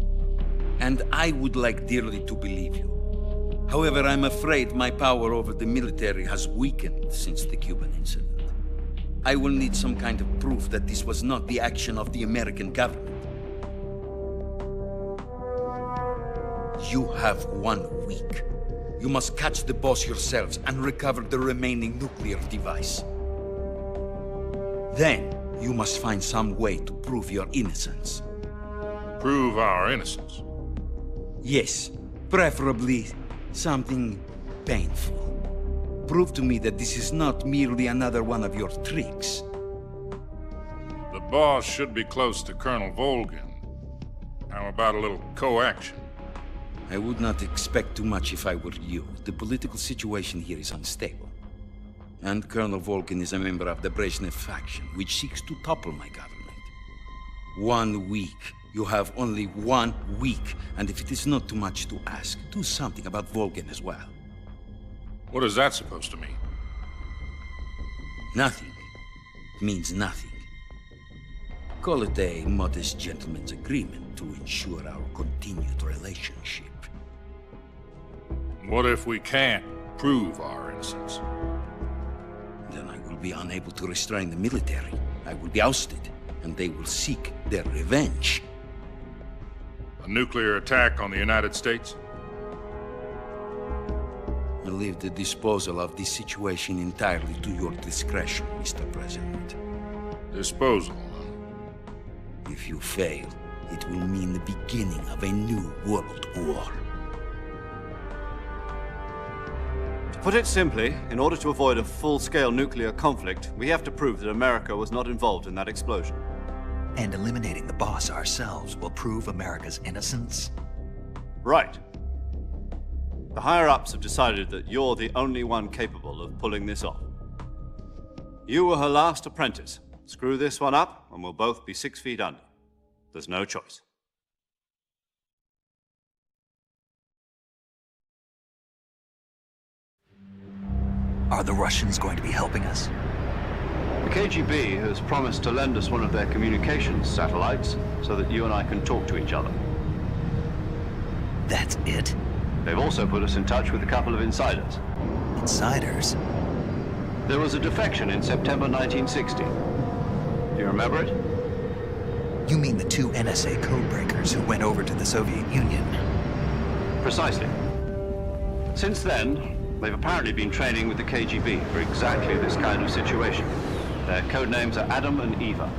And I would like dearly to believe you. However, I'm afraid my power over the military has weakened since the Cuban incident. I will need some kind of proof that this was not the action of the American government. You have 1 week. You must catch the boss yourselves and recover the remaining nuclear device. Then, you must find some way to prove your innocence. Prove our innocence? Yes, preferably something painful. Prove to me that this is not merely another one of your tricks. The boss should be close to Colonel Volgin. How about a little co-action? I would not expect too much if I were you. The political situation here is unstable. And Colonel Volgin is a member of the Brezhnev faction, which seeks to topple my government. 1 week. You have only 1 week, and if it is not too much to ask, do something about Volgin as well. What is that supposed to mean? Nothing. It means nothing. Call it a modest gentleman's agreement to ensure our continued relationship. What if we can't prove our innocence? Then I will be unable to restrain the military. I will be ousted, and they will seek their revenge. A nuclear attack on the United States? I leave the disposal of this situation entirely to your discretion, Mr. President. Disposal? If you fail, it will mean the beginning of a new world war. To put it simply, in order to avoid a full-scale nuclear conflict, we have to prove that America was not involved in that explosion. And eliminating the boss ourselves will prove America's innocence? Right. The higher-ups have decided that you're the only one capable of pulling this off. You were her last apprentice. Screw this one up, and we'll both be 6 feet under. There's no choice. Are the Russians going to be helping us? The KGB has promised to lend us one of their communications satellites so that you and I can talk to each other. That's it? They've also put us in touch with a couple of insiders. Insiders? There was a defection in September 1960. Do you remember it? You mean the 2 NSA codebreakers who went over to the Soviet Union? Precisely. Since then, they've apparently been training with the KGB for exactly this kind of situation. Their code names are Adam and Eva.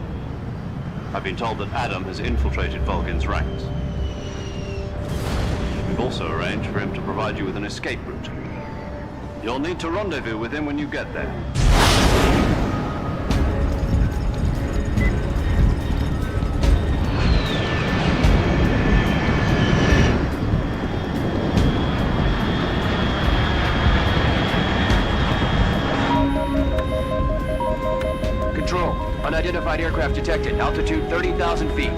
I've been told that Adam has infiltrated Volgin's ranks. We've also arranged for him to provide you with an escape route. You'll need to rendezvous with him when you get there. Control, unidentified aircraft detected. Altitude 30,000 feet.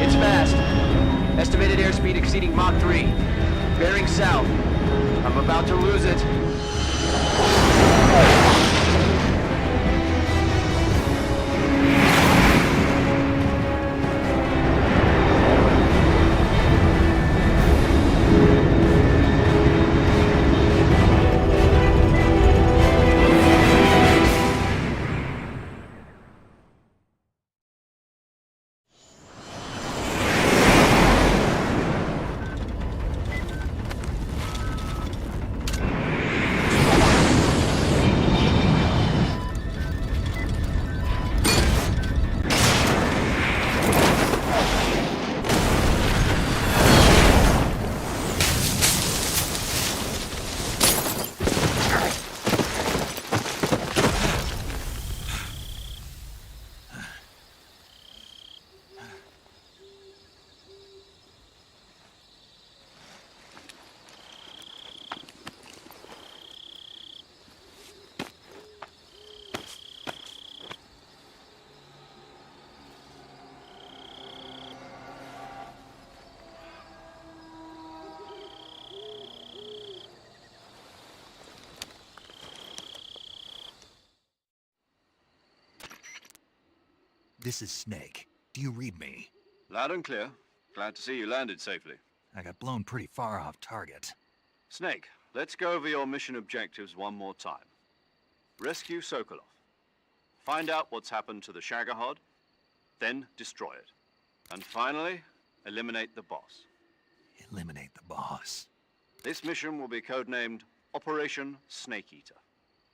It's fast. Estimated airspeed exceeding Mach 3. Bearing south. I'm about to lose it. This is Snake. Do you read me? Loud and clear. Glad to see you landed safely. I got blown pretty far off target. Snake, let's go over your mission objectives one more time. Rescue Sokolov. Find out what's happened to the Shagohod, then destroy it. And finally, eliminate the boss. Eliminate the boss. This mission will be codenamed Operation Snake Eater.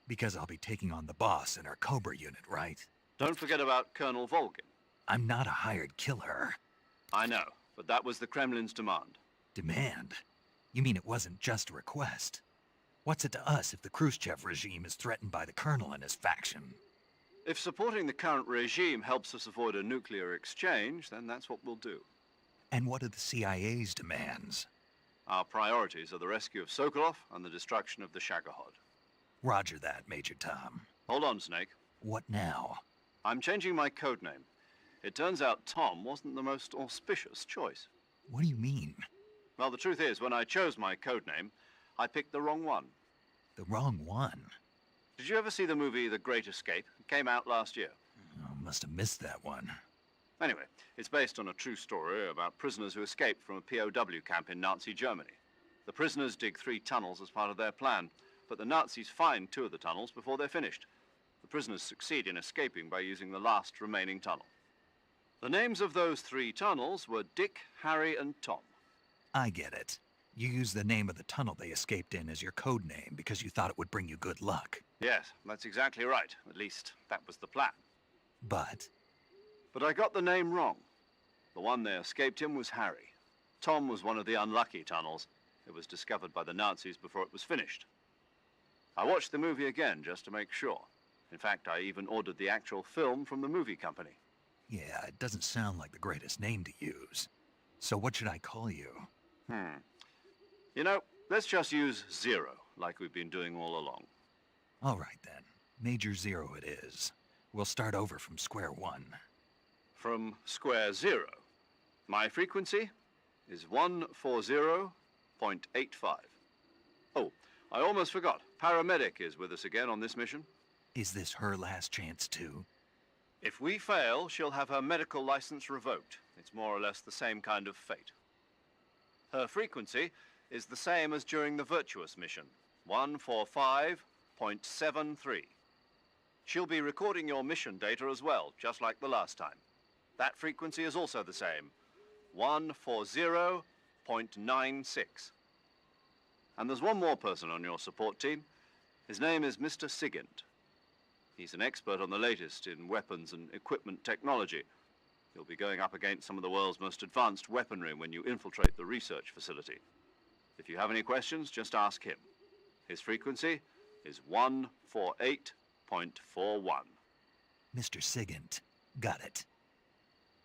Because I'll be taking on the boss in our Cobra unit, right? Don't forget about Colonel Volgin. I'm not a hired killer. I know, but that was the Kremlin's demand. Demand? You mean it wasn't just a request? What's it to us if the Khrushchev regime is threatened by the Colonel and his faction? If supporting the current regime helps us avoid a nuclear exchange, then that's what we'll do. And what are the CIA's demands? Our priorities are the rescue of Sokolov and the destruction of the Shagohod. Roger that, Major Tom. Hold on, Snake. What now? I'm changing my codename. It turns out Tom wasn't the most auspicious choice. What do you mean? Well, the truth is, when I chose my codename, I picked the wrong one. The wrong one? Did you ever see the movie The Great Escape? It came out last year. Oh, must have missed that one. Anyway, it's based on a true story about prisoners who escaped from a POW camp in Nazi Germany. The prisoners dig 3 tunnels as part of their plan, but the Nazis find 2 of the tunnels before they're finished. The prisoners succeed in escaping by using the last remaining tunnel. The names of those 3 tunnels were Dick, Harry, and Tom. I get it. You used the name of the tunnel they escaped in as your code name because you thought it would bring you good luck. Yes, that's exactly right. At least, that was the plan. But I got the name wrong. The one they escaped in was Harry. Tom was one of the unlucky tunnels. It was discovered by the Nazis before it was finished. I watched the movie again just to make sure. In fact, I even ordered the actual film from the movie company. yeah, it doesn't sound like the greatest name to use. So what should I call you? You know, let's just use Zero, like we've been doing all along. All right then. Major Zero it is. We'll start over from square one. From square 0. My frequency is 140.85. Oh, I almost forgot. Paramedic is with us again on this mission. Is this her last chance too? If we fail, she'll have her medical license revoked. It's more or less the same kind of fate. Her frequency is the same as during the Virtuous mission, 145.73. She'll be recording your mission data as well, just like the last time. That frequency is also the same, 140.96. And there's one more person on your support team. His name is Mr. Sigint. He's an expert on the latest in weapons and equipment technology. You'll be going up against some of the world's most advanced weaponry when you infiltrate the research facility. If you have any questions, just ask him. His frequency is 148.41. Mr. Sigint. Got it.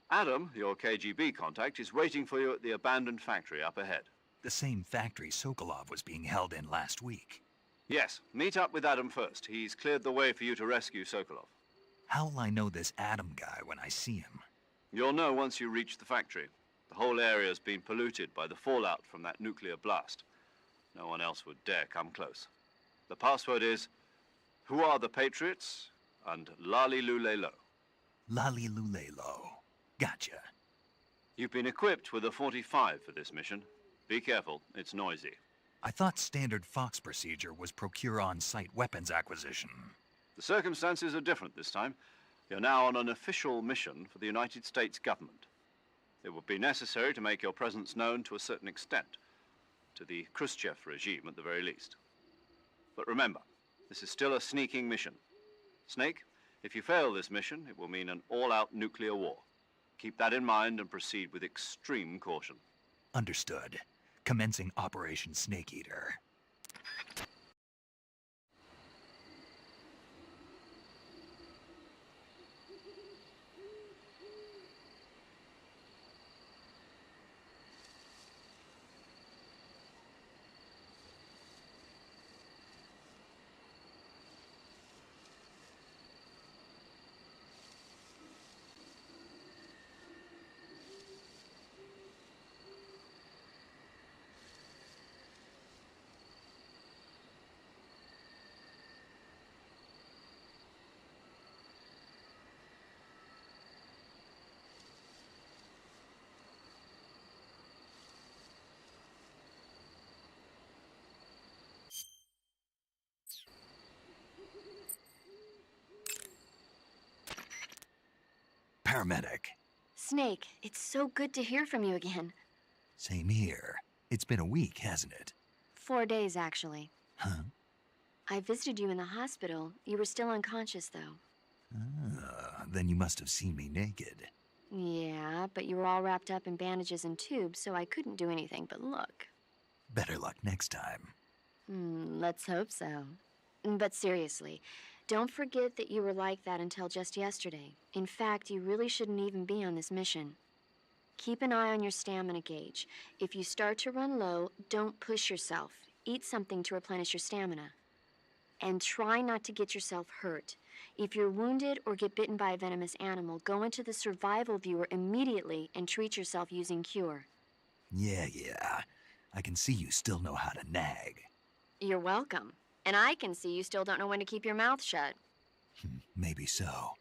Adam, your KGB contact, is waiting for you at the abandoned factory up ahead. The same factory Sokolov was being held in last week. Yes, meet up with Adam first. He's cleared the way for you to rescue Sokolov. How'll I know this Adam guy when I see him? You'll know once you reach the factory. The whole area's been polluted by the fallout from that nuclear blast. No one else would dare come close. The password is, "Who are the Patriots?" and Lali Lulelo. Lali Lulelo. Gotcha. You've been equipped with a 45 for this mission. Be careful, it's noisy. I thought standard Fox procedure was procure on-site weapons acquisition. The circumstances are different this time. You're now on an official mission for the United States government. It would be necessary to make your presence known to a certain extent, to the Khrushchev regime at the very least. But remember, this is still a sneaking mission. Snake, if you fail this mission, it will mean an all-out nuclear war. Keep that in mind and proceed with extreme caution. Understood. Commencing Operation Snake Eater. paramedic. Snake, it's so good to hear from you again. Same here. It's been a week, hasn't it? 4 days, actually. Huh? I visited you in the hospital. You were still unconscious, though. Then you must have seen me naked. Yeah, but you were all wrapped up in bandages and tubes, so I couldn't do anything but look. Better luck next time. Let's hope so. But seriously, don't forget that you were like that until just yesterday. In fact, you really shouldn't even be on this mission. Keep an eye on your stamina gauge. If you start to run low, don't push yourself. Eat something to replenish your stamina. And try not to get yourself hurt. If you're wounded or get bitten by a venomous animal, go into the survival viewer immediately and treat yourself using Cure. Yeah. I can see you still know how to nag. You're welcome. And I can see you still don't know when to keep your mouth shut. Maybe so.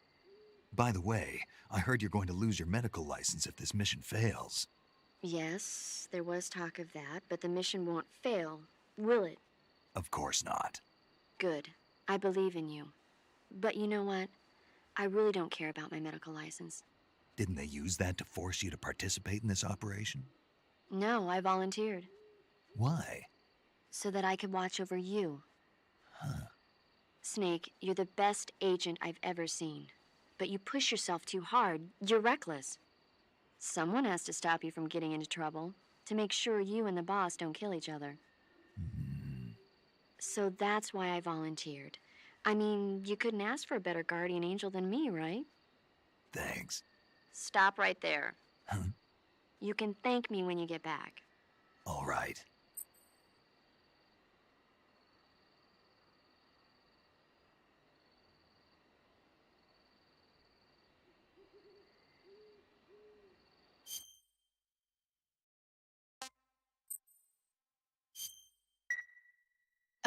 By the way, I heard you're going to lose your medical license if this mission fails. Yes, there was talk of that, but the mission won't fail, will it? Of course not. Good. I believe in you. But you know what? I really don't care about my medical license. Didn't they use that to force you to participate in this operation? No, I volunteered. Why? So that I could watch over you. Huh. Snake, you're the best agent I've ever seen. But you push yourself too hard. You're reckless. Someone has to stop you from getting into trouble, to make sure you and the boss don't kill each other. So that's why I volunteered. I mean, you couldn't ask for a better guardian angel than me, right? Thanks. Stop right there. Huh? You can thank me when you get back. All right.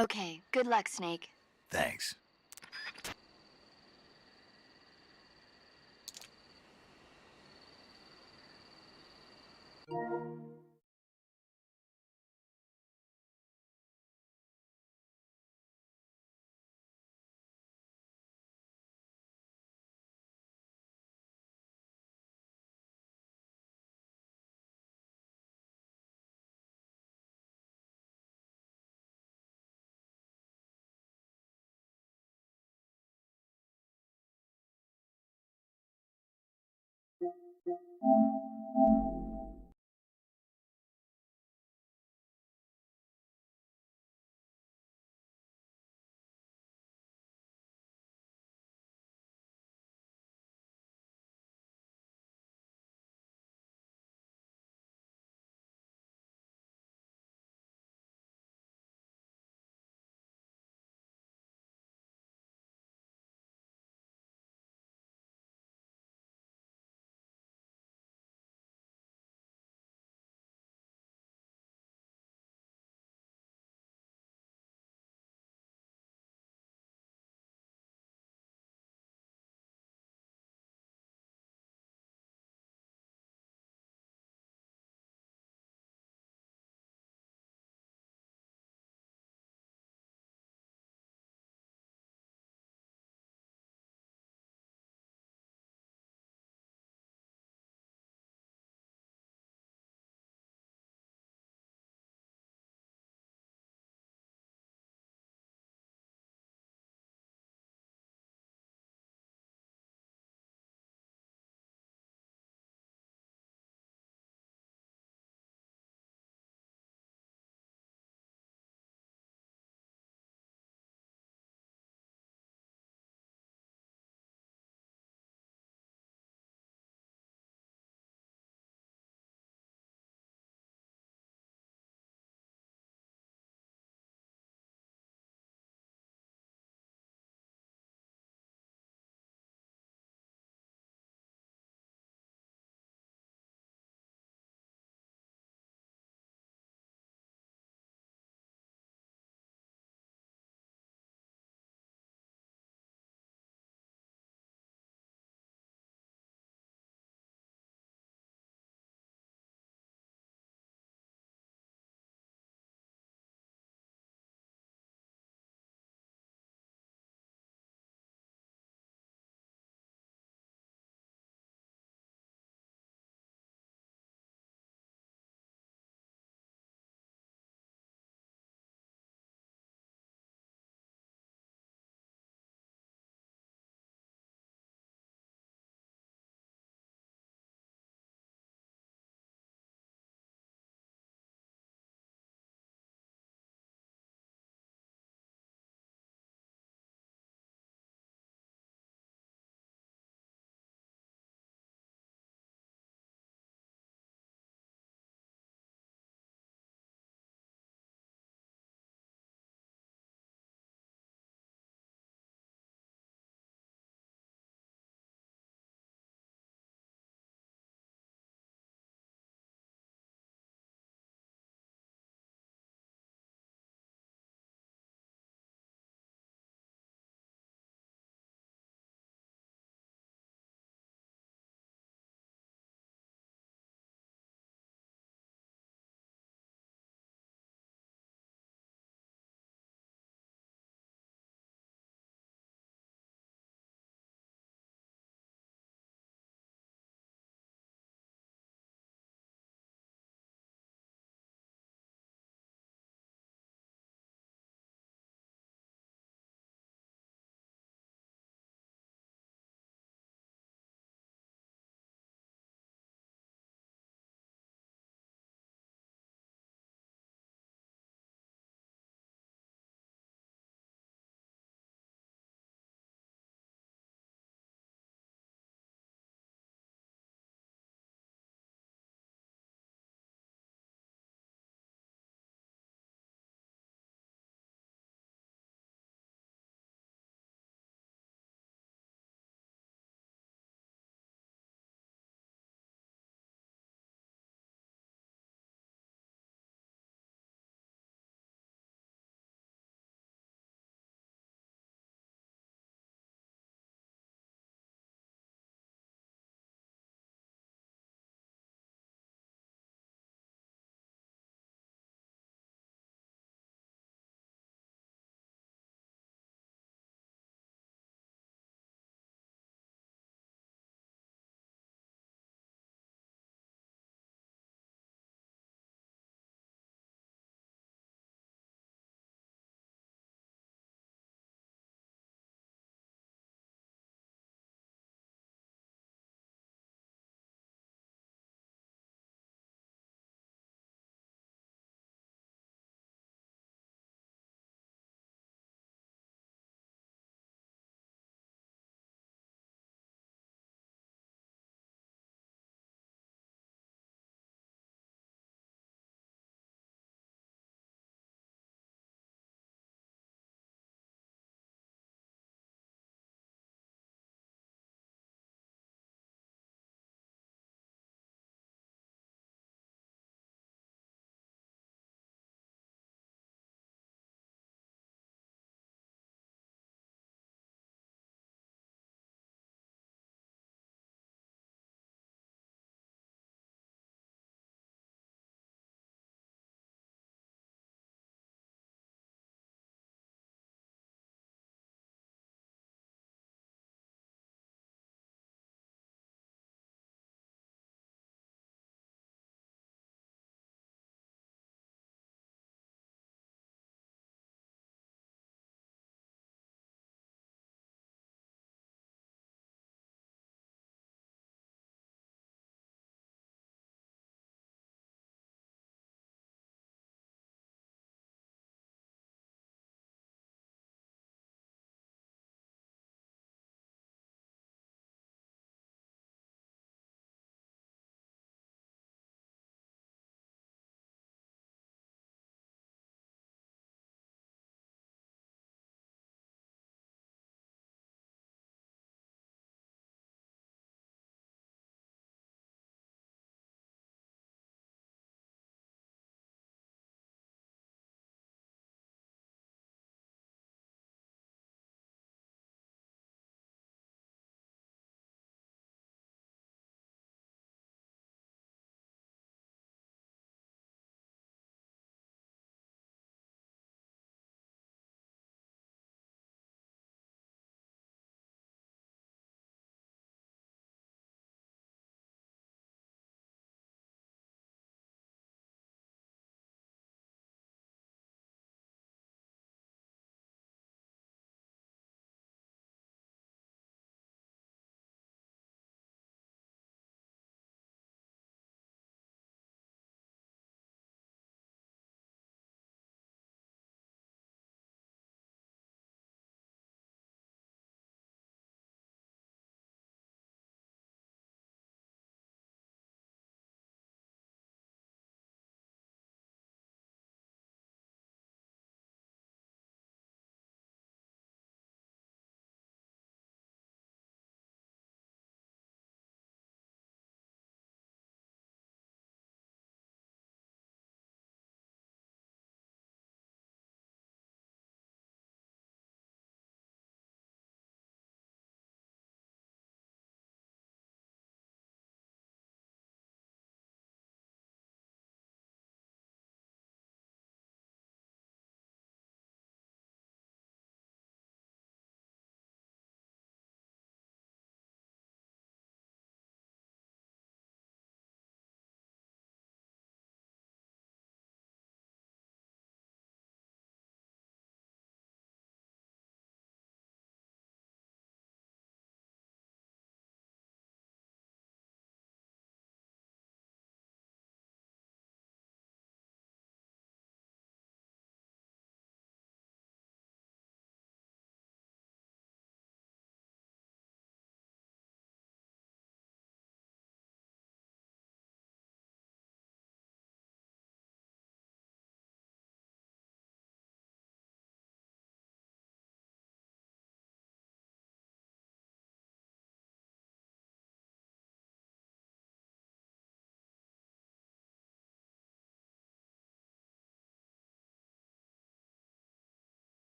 Okay, good luck, Snake. Thanks.